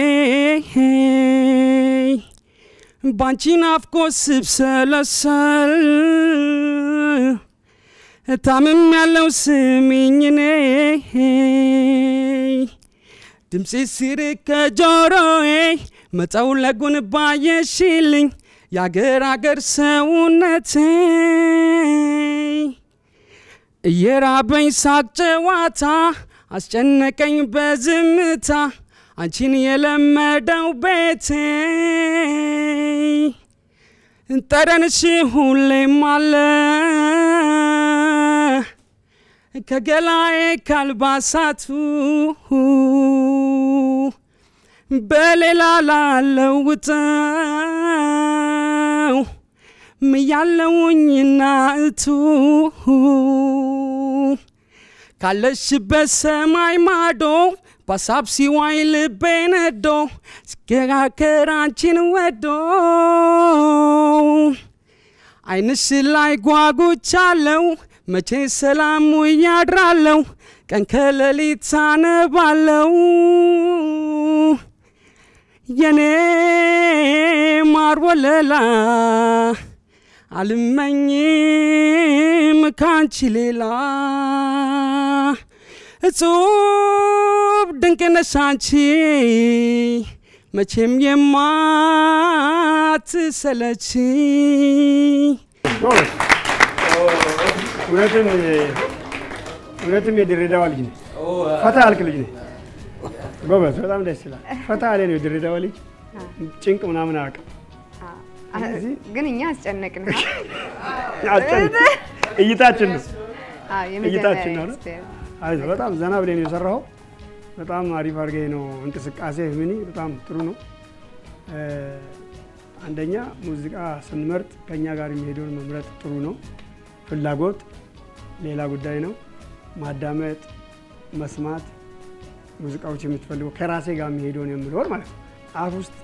C: ባንቺ ናፍቆት ስብሰለሰል ታምም ያለው ስሚኝ እኔ ድምፄ ሲርቅ ከጆሮዬ መጠውለጉን ባየሽልኝ የአገር ሰውነቴ እየራበኝ ሳቅ ጨዋታ አስጨነቀኝ በዝምታ አንቺን የለመደው ቤቴ ጠረንሽ ሁሌም አለ ከገላዬ ካልባሳቱ በሌላ ላለውጠው ምያለውኝና እቱ ካለሽበት ሰማይ ማዶ በሳብ ሲዋይ ልቤ ነዶ ሲከራከር አንቺን ወዶ አይንሽ ላይ ጓጉቻለው መቼ ሰላም ያድራለው ቀን ከሌሊት አነባለው የኔ ማር ወለላ አልመኝም ካንቺ ሌላ እጹብ ድንቅ ነሽ አንቺ መቼም የማትሰለች
B: እውነትም የድሬዳዋ ልጅ ነህ ፈታ ያልክ ልጅ ነህ ጎበዝ በጣም ደስ ይላል ፈታ ያለ ነው የድሬዳዋ ልጅ ጭንቅ ምናምን አያውቅም
E: ግን እኛ አስጨነቅን
B: እይታችን ነው
E: እይታችን
B: ነው አይዞህ በጣም ዘና ብለን የሰራኸው በጣም አሪፍ አድርገህ ነው እንቅስቃሴ ምን በጣም ጥሩ ነው። አንደኛ ሙዚቃ ስንመርጥ ከኛ ጋር የሚሄደውን መምረጥ ጥሩ ነው። ፍላጎት ሌላ ጉዳይ ነው። ማዳመጥ መስማት ሙዚቃዎች የምትፈልገው ከራሴ ጋር የሚሄደውን የምልወር ማለት ነው። አፍ ውስጥ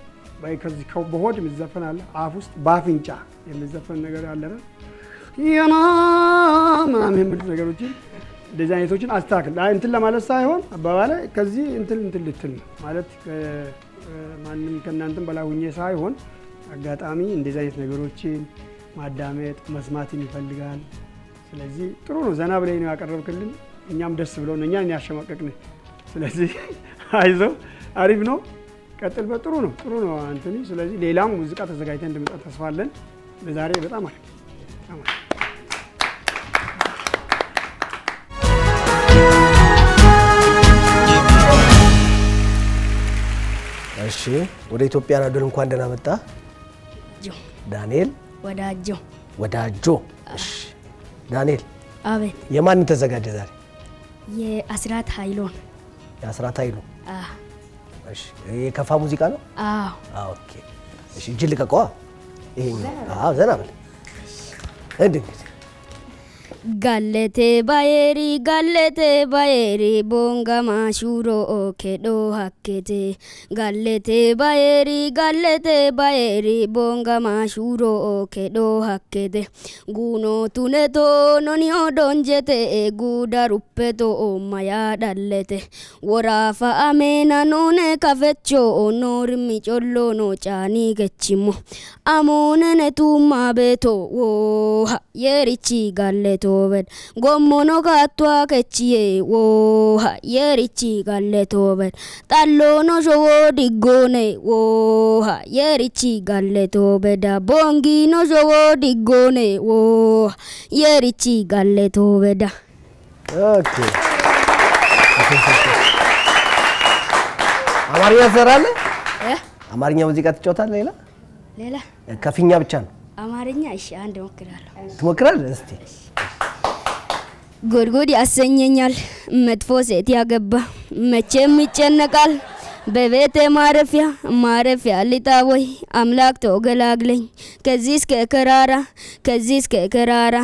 B: ከዚህ በሆድ የሚዘፈን አለ፣ አፍ ውስጥ በአፍንጫ የሚዘፈን ነገር አለ ያና ምናምን የሚሉ ነገሮችን እንደዚህ አይነቶችን አስተካክል። እንትን ለማለት ሳይሆን አባባለ ከዚህ እንትን ልትል ማለት ማንም ከእናንተም በላይ ሁኜ ሳይሆን አጋጣሚ እንደዚህ አይነት ነገሮችን ማዳመጥ መስማትን ይፈልጋል። ስለዚህ ጥሩ ነው። ዘና ብለህ ነው ያቀረብክልን። እኛም ደስ ብሎን እኛን ያሸማቀቅን። ስለዚህ አይዞ አሪፍ ነው። ቀጥልበት። ጥሩ ነው አንተኒ። ስለዚህ ሌላም ሙዚቃ ተዘጋጅተን እንደምጣ ተስፋ አለን። ለዛሬ በጣም አሪፍ
D: እሺ ወደ ኢትዮጵያ ናዶል እንኳን ደህና መጣ። ዳንኤል ወዳጆ። እሺ ዳንኤል
N: አቤት።
D: የማን ተዘጋጀ ዛሬ?
N: የአስራት ኃይሎን።
D: የአስራት ኃይሉ? እሺ የከፋ ሙዚቃ ነው? ኦኬ። እሺ እጅ ልቀቀዋ። ይሄኛው ዘና በል እንዴ።
F: Gallete bayeri bonga mashuro kedo hakkete Gallete bayeri bonga mashuro kedo hakkete Guno tuneto noni odonjete guda ruppeto maya dallete Worafa amena none kafecho onor mi chollo no chani gechimo Amone ne tumma beto wo yerichi galleto Tobed gommono katwa kechie wo yerichi galle tobed tallono jowo digone wo yerichi galle tobeda bongino jowo digone wo yerichi galle tobeda.
D: Okay. አማርኛ ትሰራለህ? አማርኛ ሙዚቃ ትጫወታለህ?
F: ሌላ
D: ከፊኛ ብቻ ነው?
F: አማርኛ እሺ አንድ ሞክራለሁ።
D: ትሞክራለህ? እስቲ
F: ጎድጎድ ያሰኘኛል መጥፎ ሴት ያገባ መቼም ይጨነቃል በቤቴ ማረፊያ ሊጣወይ አምላክ ተገላግለኝ ከዚህ እስከ ከራራ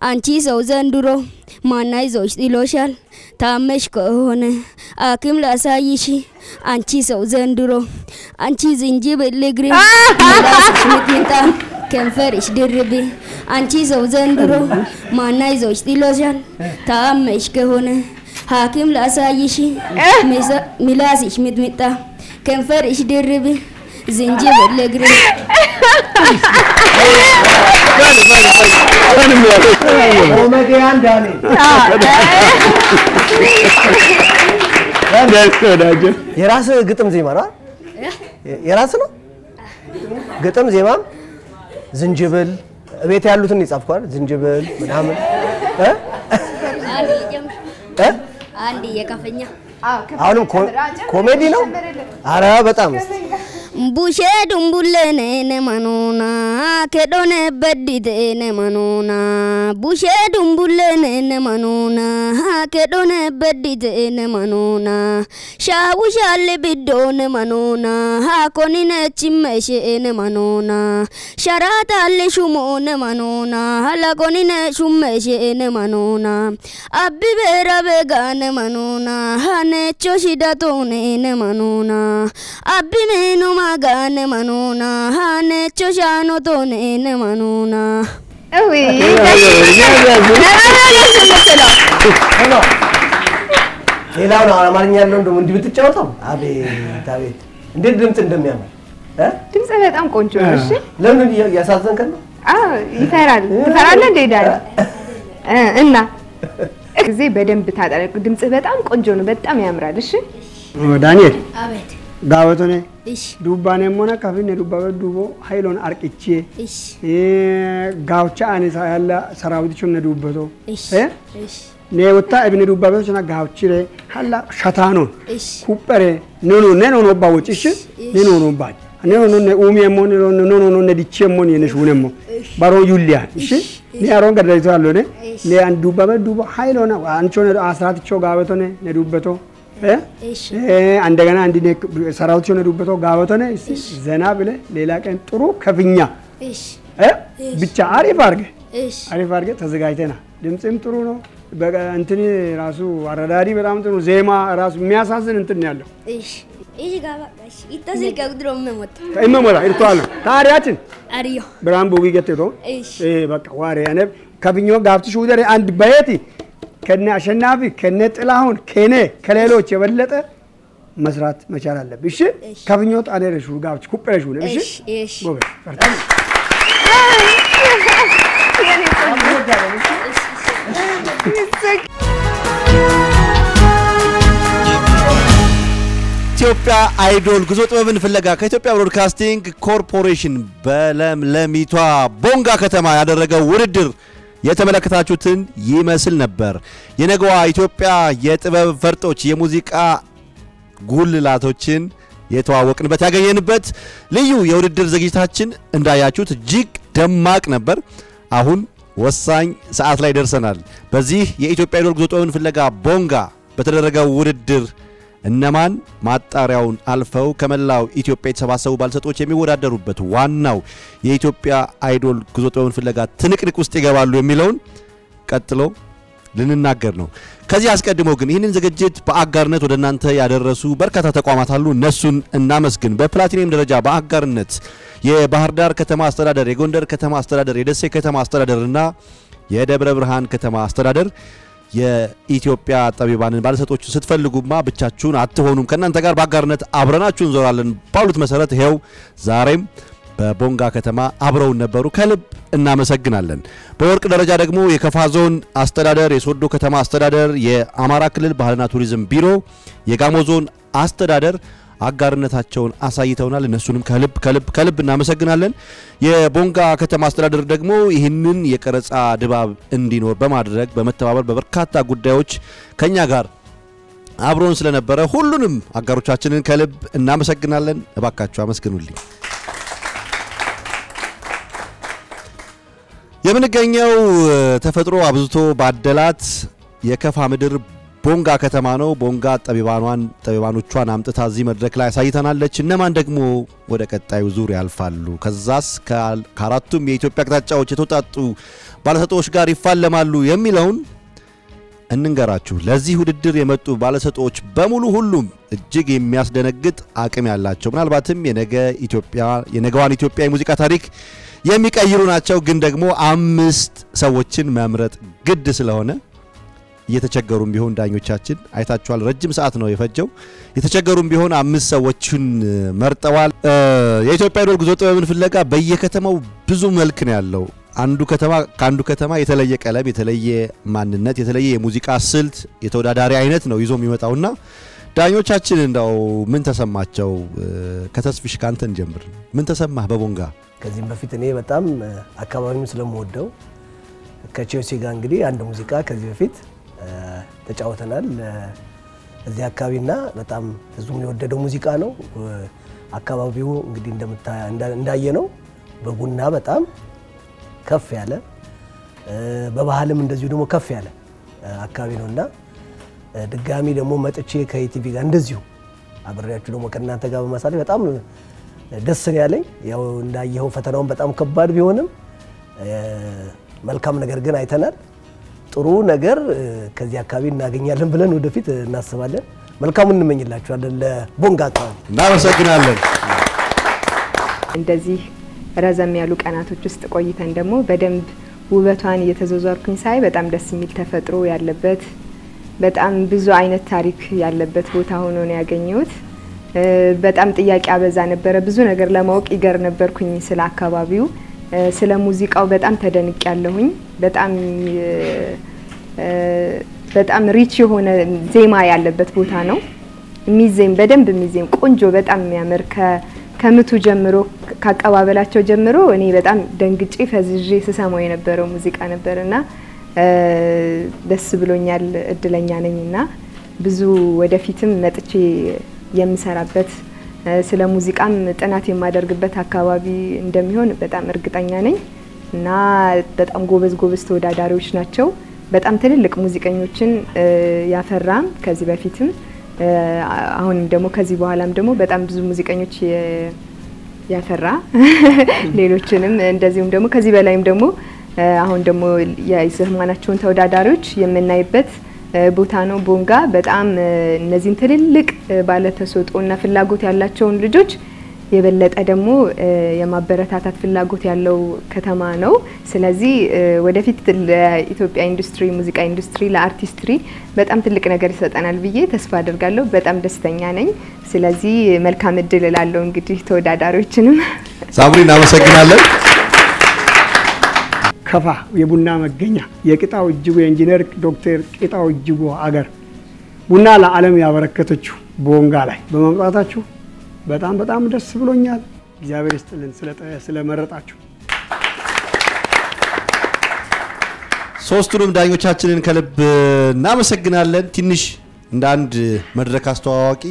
F: አንቺ ሰው ዘንድሮ ማናይዞሽ ጥሎሻል ታመሽ ከሆነ አክም ላሳይሽ አንቺ ሰው ዘንድሮ አንቺ ዝንጅብል እግሪ ምላስሽ ሚጥሚጣ ከንፈርሽ ድርቢ አንቺ ሰው ዘንድሮ ማናይዞሽ ጥሎሻል ታመሽ ከሆነ ሐኪም ላሳይሽ ምላስሽ ሚጥሚጣ ከንፈርሽ ድርቢ ዝንጅብል እግሪ
D: ኮሜዲያን ዳንኤል የራስ ግጥም ዜማ ነው? የራስ ነው ግጥም ዜማም ዝንጅብል ቤት ያሉትን ይጻፍኳል ዝንጅብል ምናምን
F: አንድ የከፈኛ
D: አሁንም ኮሜዲ ነው? አረ በጣም
F: ቡሼ ዱምቡለኔ ነማኖና ከዶነ በዲቴ ነማኖና ቡሼ ዱምቡለኔ ነማኖና ከዶነ በዲቴ ነማኖና ሻውሻለ ቢዶ ነማኖና ኮኒነ ቺመሼ ነማኖና ሸራታለ ሹሞ ነማኖና ሀላኮኒነ ሹመሼ ነማኖና አቢቤራ ቤጋ ነማኖና ሀነቾ ሽዳቶኔ ነማኖና አቢሜኖ magane manona hanecho shano tone manona
E: እዊ
D: ሌላው ነው አማርኛ ያለው እንደው እንዲህ ብትጫወተው አቤት እንዴት ድምጽ እንደሚያምር
E: ድምጽ በጣም ቆንጆ ነው። እሺ
D: ለምን ያሳዘንከን ነው?
E: ትፈራለህ እንዴ ዳኒ? እና እዚህ በደንብ ታጠረቅ ድምጽ በጣም ቆንጆ ነው። በጣም ያምራል። እሺ
B: ዳንኤል
F: አቤት
B: ጋወቶኔ ዱባኔ ሞና ካፊኔ ዱባበ ዱቦ ሃይሎን አርቂቼ ጋውቻ አኔ ያለ ሰራዊትቹም ነዱበቶ ኔ ወጣ እብነ ዱባበ ቸና ጋውቺሬ ሀላ ሸታኖ ኩፐሬ ኖ ባወጭ እሺ ኖ ባጭ ኔ ኡሚ ሞን ኖ ነዲቼ ሞን የነሹነሞ ባሮ ዩሊያ እሺ ኔ አሮን ገዳይቶ አለኔ ኔ አን ዱባበ ዱቦ ሃይሎና አንቾ አስራትቾ ጋወቶኔ ነዱበቶ
N: እሺ
B: እንደገና እንዲኔ ሰራዊት ሆነ ዱበቶ ጋቦተነ ዘና ብለ ሌላ ቀን ጥሩ ከፍኛ
N: እሺ
B: ብቻ አሪፍ አድርገህ ተዘጋጅተና ድምጽም ጥሩ ነው እንትን ራሱ አረዳዲ በጣም ጥሩ ዜማ ራሱ የሚያሳዝን እንትን ያለው
N: እሺ እሺ ጋባሽ ይተዘል ከድሮ መሞት
B: ይርቷል ታሪያችን
N: አሪዮ
B: ብራም ቦጊ ገተቶ
N: እሺ
B: በቃ ዋሪ ያነ ከብኞ ጋብትሽ ወደረ አንድ በየቲ ከነ አሸናፊ ከነ ጥላሁን ከኔ ከሌሎች የበለጠ መስራት መቻል አለብሽ እሺ ከብኞ ጣደረሽ ጋብትሽ ኩፕረሽ ነው እሺ
N: እሺ
B: ጎበዝ ፈርታ
A: ኢትዮጵያ አይዶል ጉዞ ጥበብን ፍለጋ ከኢትዮጵያ ብሮድካስቲንግ ኮርፖሬሽን በለምለሚቷ ቦንጋ ከተማ ያደረገው ውድድር የተመለከታችሁትን ይመስል ነበር። የነገዋ ኢትዮጵያ የጥበብ ፈርጦች የሙዚቃ ጉልላቶችን የተዋወቅንበት ያገኘንበት ልዩ የውድድር ዝግጅታችን እንዳያችሁት እጅግ ደማቅ ነበር። አሁን ወሳኝ ሰዓት ላይ ደርሰናል። በዚህ የኢትዮጵያ አይዶል ጉዞ ጥበብን ፍለጋ ቦንጋ በተደረገው ውድድር እነማን ማጣሪያውን አልፈው ከመላው ኢትዮጵያ የተሰባሰቡ ባለሰጦች የሚወዳደሩበት ዋናው የኢትዮጵያ አይዶል ጉዞ ጥበብን ፍለጋ ትንቅንቅ ውስጥ ይገባሉ የሚለውን ቀጥሎ ልንናገር ነው። ከዚህ አስቀድሞ ግን ይህንን ዝግጅት በአጋርነት ወደናንተ ያደረሱ በርካታ ተቋማት አሉ። እነሱን እናመስግን። በፕላቲኒየም ደረጃ በአጋርነት የባህር ዳር ከተማ አስተዳደር፣ የጎንደር ከተማ አስተዳደር፣ የደሴ ከተማ አስተዳደርና የደብረ ብርሃን ከተማ አስተዳደር የኢትዮጵያ ጠቢባንን ባለሰጦችን ስትፈልጉማ ብቻችሁን አትሆኑም፣ ከናንተ ጋር በአጋርነት አብረናችሁ እንዞራለን ባሉት መሰረት ይሄው ዛሬም በቦንጋ ከተማ አብረውን ነበሩ። ከልብ እናመሰግናለን። በወርቅ ደረጃ ደግሞ የከፋ ዞን አስተዳደር፣ የሶዶ ከተማ አስተዳደር፣ የአማራ ክልል ባህልና ቱሪዝም ቢሮ፣ የጋሞ ዞን አስተዳደር አጋርነታቸውን አሳይተውናል። እነሱንም ከልብ እናመሰግናለን። የቦንጋ ከተማ አስተዳደር ደግሞ ይህንን የቀረጻ ድባብ እንዲኖር በማድረግ በመተባበር በበርካታ ጉዳዮች ከኛ ጋር አብሮን ስለነበረ ሁሉንም አጋሮቻችንን ከልብ እናመሰግናለን። እባካችሁ አመስግኑልኝ። የምንገኘው ተፈጥሮ አብዝቶ ባደላት የከፋ ምድር ቦንጋ ከተማ ነው። ቦንጋ ጠቢባኖቿን አምጥታ እዚህ መድረክ ላይ አሳይተናለች። እነማን ደግሞ ወደ ቀጣዩ ዙር ያልፋሉ፣ ከዛስ ከአራቱም የኢትዮጵያ አቅጣጫዎች የተውጣጡ ባለሰጦች ጋር ይፋለማሉ የሚለውን እንንገራችሁ። ለዚህ ውድድር የመጡ ባለሰጦች በሙሉ ሁሉም እጅግ የሚያስደነግጥ አቅም ያላቸው ምናልባትም የነገዋን ኢትዮጵያ የሙዚቃ ታሪክ የሚቀይሩ ናቸው። ግን ደግሞ 5 ሰዎችን መምረጥ ግድ ስለሆነ እየተቸገሩም ቢሆን ዳኞቻችን አይታችኋል፣ ረጅም ሰዓት ነው የፈጀው። የተቸገሩም ቢሆን 5 ሰዎችን መርጠዋል። የኢትዮጵያ አይዶል ጉዞ ጥበብን ፍለጋ በየከተማው ብዙ መልክ ነው ያለው። ከአንዱ ከተማ የተለየ ቀለም፣ የተለየ ማንነት፣ የተለየ የሙዚቃ ስልት፣ የተወዳዳሪ አይነት ነው ይዞ የሚመጣውና ዳኞቻችን እንደው ምን ተሰማቸው? ከተስፍሽ ካንተን ጀምር። ምን ተሰማህ በቦንጋ?
D: ከዚህም በፊት እኔ በጣም አካባቢውን ስለምወደው ከቼልሲ ጋር እንግዲህ አንድ ሙዚቃ ከዚህ በፊት ተጫውተናል እዚህ አካባቢና በጣም ህዝቡም የወደደው ሙዚቃ ነው። አካባቢው እንግዲህ እንዳየነው በቡና በጣም ከፍ ያለ በባህልም እንደዚሁ ደግሞ ከፍ ያለ አካባቢ ነውና ድጋሚ ደግሞ መጥቼ ከኢቲቪ ጋር እንደዚሁ አብሬያችሁ ደግሞ ከእናንተ ጋር በማሳለፍ በጣም ደስ ያለኝ። ያው እንዳየኸው ፈተናውን በጣም ከባድ ቢሆንም መልካም ነገር ግን አይተናል። ጥሩ ነገር ከዚህ አካባቢ እናገኛለን ብለን ወደፊት እናስባለን። መልካም እንመኝላችኋለን ለቦንጋ አካባቢ።
A: እናመሰግናለን።
E: እንደዚህ ረዘም ያሉ ቀናቶች ውስጥ ቆይተን ደግሞ በደንብ ውበቷን እየተዘዋወርኩኝ ሳይ በጣም ደስ የሚል ተፈጥሮ ያለበት በጣም ብዙ አይነት ታሪክ ያለበት ቦታ ሆኖ ነው ያገኘሁት። በጣም ጥያቄ አበዛ ነበረ። ብዙ ነገር ለማወቅ ይገር ነበርኩኝ ስለ አካባቢው፣ ስለ ሙዚቃው በጣም ተደንቅ ያለሁኝ። በጣም ሪች የሆነ ዜማ ያለበት ቦታ ነው። ሚዜም በደንብ ሚዜም ቆንጆ በጣም የሚያምር ከምቱ ጀምሮ ካቀባበላቸው ጀምሮ እኔ በጣም ደንግጬ ፈዝዤ ስሰማው የነበረው ሙዚቃ ነበርና ደስ ብሎኛል። እድለኛ ነኝና ብዙ ወደፊትም መጥቼ የምሰራበት ስለ ሙዚቃም ጥናት የማደርግበት አካባቢ እንደሚሆን በጣም እርግጠኛ ነኝ እና በጣም ጎበዝ ተወዳዳሪዎች ናቸው። በጣም ትልልቅ ሙዚቀኞችን ያፈራም ከዚህ በፊትም አሁንም ደግሞ ከዚህ በኋላም ደግሞ በጣም ብዙ ሙዚቀኞች ያፈራ ሌሎችንም እንደዚሁም ደግሞ ከዚህ በላይም ደግሞ አሁን ደግሞ የሰማናቸውን ተወዳዳሪዎች የምናይበት ቦታ ነው ቦንጋ። በጣም እነዚህን ትልልቅ ባለተሰጥኦና ፍላጎት ያላቸውን ልጆች የበለጠ ደግሞ የማበረታታት ፍላጎት ያለው ከተማ ነው። ስለዚህ ወደፊት ለኢትዮጵያ ኢንዱስትሪ ሙዚቃ ኢንዱስትሪ ለአርቲስትሪ በጣም ትልቅ ነገር ይሰጠናል ብዬ ተስፋ አደርጋለሁ። በጣም ደስተኛ ነኝ። ስለዚህ መልካም እድል እላለሁ እንግዲህ ተወዳዳሪዎችንም።
A: ሳምሪ እናመሰግናለን።
B: ከፋ የቡና መገኛ የቅጣው እጅጉ የኢንጂነር ዶክተር ቅጣው እጅጉ አገር ቡና ለዓለም ያበረከተችው ቦንጋ ላይ በመምጣታችሁ በጣም ደስ ብሎኛል። እግዚአብሔር ይስጥልን ስለመረጣችሁ።
A: ሶስቱንም ዳኞቻችንን ከልብ እናመሰግናለን። ትንሽ እንደ አንድ መድረክ አስተዋዋቂ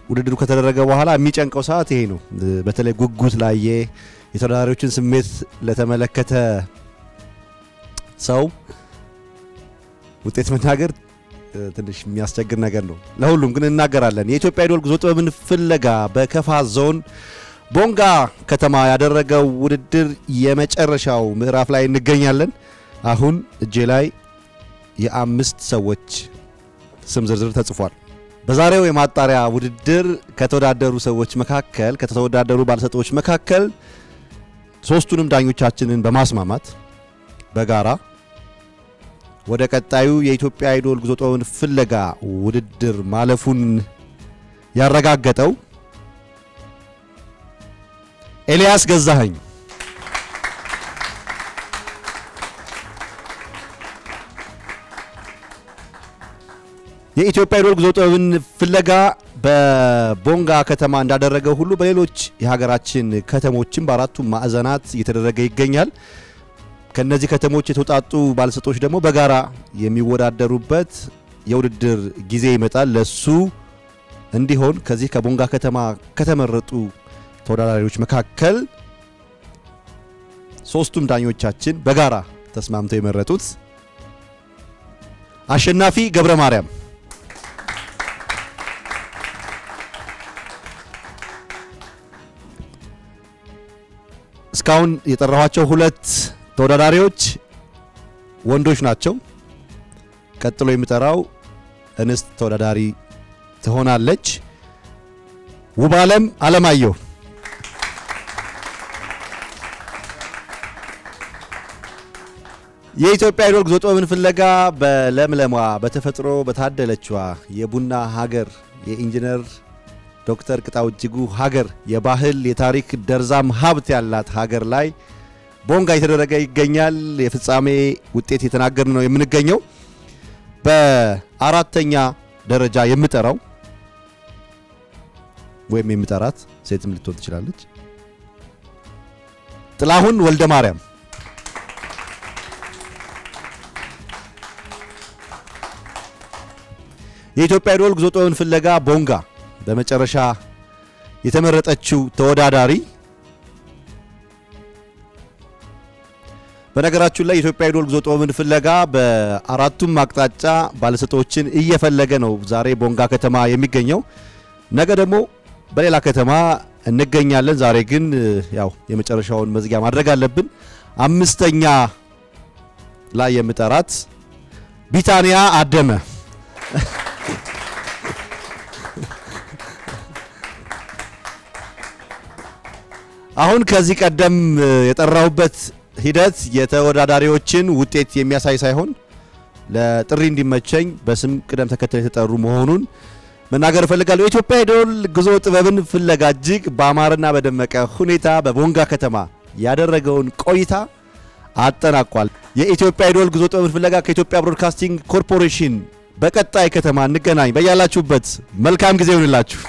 A: ውድድሩ ከተደረገ በኋላ የሚጨንቀው ሰዓት ይሄ ነው። በተለይ ጉጉት ላይ የተወዳዳሪዎችን ስሜት ለተመለከተ ሰው ውጤት መናገር ትንሽ የሚያስቸግር ነገር ነው። ለሁሉም ግን እናገራለን። የኢትዮጵያ አይዶል ጉዞ ጥበብን ፍለጋ በከፋ ዞን ቦንጋ ከተማ ያደረገው ውድድር የመጨረሻው ምዕራፍ ላይ እንገኛለን። አሁን እጄ ላይ የአምስት ሰዎች ስም ዝርዝር ተጽፏል። በዛሬው የማጣሪያ ውድድር ከተወዳደሩ ሰዎች መካከል ከተወዳደሩ ባለሰጦች መካከል ሶስቱንም ዳኞቻችንን በማስማማት በጋራ ወደ ቀጣዩ የኢትዮጵያ አይዶል ጉዞ ጥበብን ፍለጋ ውድድር ማለፉን ያረጋገጠው ኤልያስ ገዛኸኝ የኢትዮጵያ አይዶል ጉዞ ጥበብን ፍለጋ በቦንጋ ከተማ እንዳደረገው ሁሉ በሌሎች የሀገራችን ከተሞችም በአራቱ ማዕዘናት እየተደረገ ይገኛል። ከነዚህ ከተሞች የተውጣጡ ባለሰጦች ደግሞ በጋራ የሚወዳደሩበት የውድድር ጊዜ ይመጣል። ለሱ እንዲሆን ከዚህ ከቦንጋ ከተማ ከተመረጡ ተወዳዳሪዎች መካከል ሶስቱም ዳኞቻችን በጋራ ተስማምተው የመረጡት አሸናፊ ገብረ ማርያም፣ እስካሁን የጠራኋቸው ሁለት ተወዳዳሪዎች ወንዶች ናቸው። ቀጥሎ የሚጠራው እንስት ተወዳዳሪ ትሆናለች። ውባለም አለማየሁ የኢትዮጵያ አይዶል ጉዞ ጥበብን ፍለጋ በለምለሟ በተፈጥሮ በታደለችዋ የቡና ሀገር የኢንጂነር ዶክተር ቅጣው እጅጉ ሀገር የባህል የታሪክ ደርዛም ሀብት ያላት ሀገር ላይ ቦንጋ የተደረገ ይገኛል። የፍጻሜ ውጤት የተናገርን ነው የምንገኘው። በአራተኛ ደረጃ የምጠራው ወይም የምጠራት ሴትም ልትሆን ትችላለች ጥላሁን ወልደ ማርያም የኢትዮጵያ አይዶል ጉዞ ጥበብን ፍለጋ ቦንጋ በመጨረሻ የተመረጠችው ተወዳዳሪ። በነገራችን ላይ የኢትዮጵያ አይዶል ጉዞ ጥበብን ፍለጋ በአራቱም አቅጣጫ ባለሰጦችን እየፈለገ ነው ዛሬ ቦንጋ ከተማ የሚገኘው። ነገ ደግሞ በሌላ ከተማ እንገኛለን። ዛሬ ግን ያው የመጨረሻውን መዝጊያ ማድረግ አለብን። አምስተኛ ላይ የምጠራት ቢታንያ አደመ አሁን ከዚህ ቀደም የጠራውበት ሂደት የተወዳዳሪዎችን ውጤት የሚያሳይ ሳይሆን ለጥሪ እንዲመቸኝ በስም ቅደም ተከተል የተጠሩ መሆኑን መናገር ፈልጋለሁ። የኢትዮጵያ አይዶል ጉዞ ጥበብን ፍለጋ እጅግ በአማረና በደመቀ ሁኔታ በቦንጋ ከተማ ያደረገውን ቆይታ አጠናቋል። የኢትዮጵያ አይዶል ጉዞ ጥበብን ፍለጋ ከኢትዮጵያ ብሮድካስቲንግ ኮርፖሬሽን በቀጣይ ከተማ እንገናኝ። በያላችሁበት መልካም ጊዜ ይሁንላችሁ።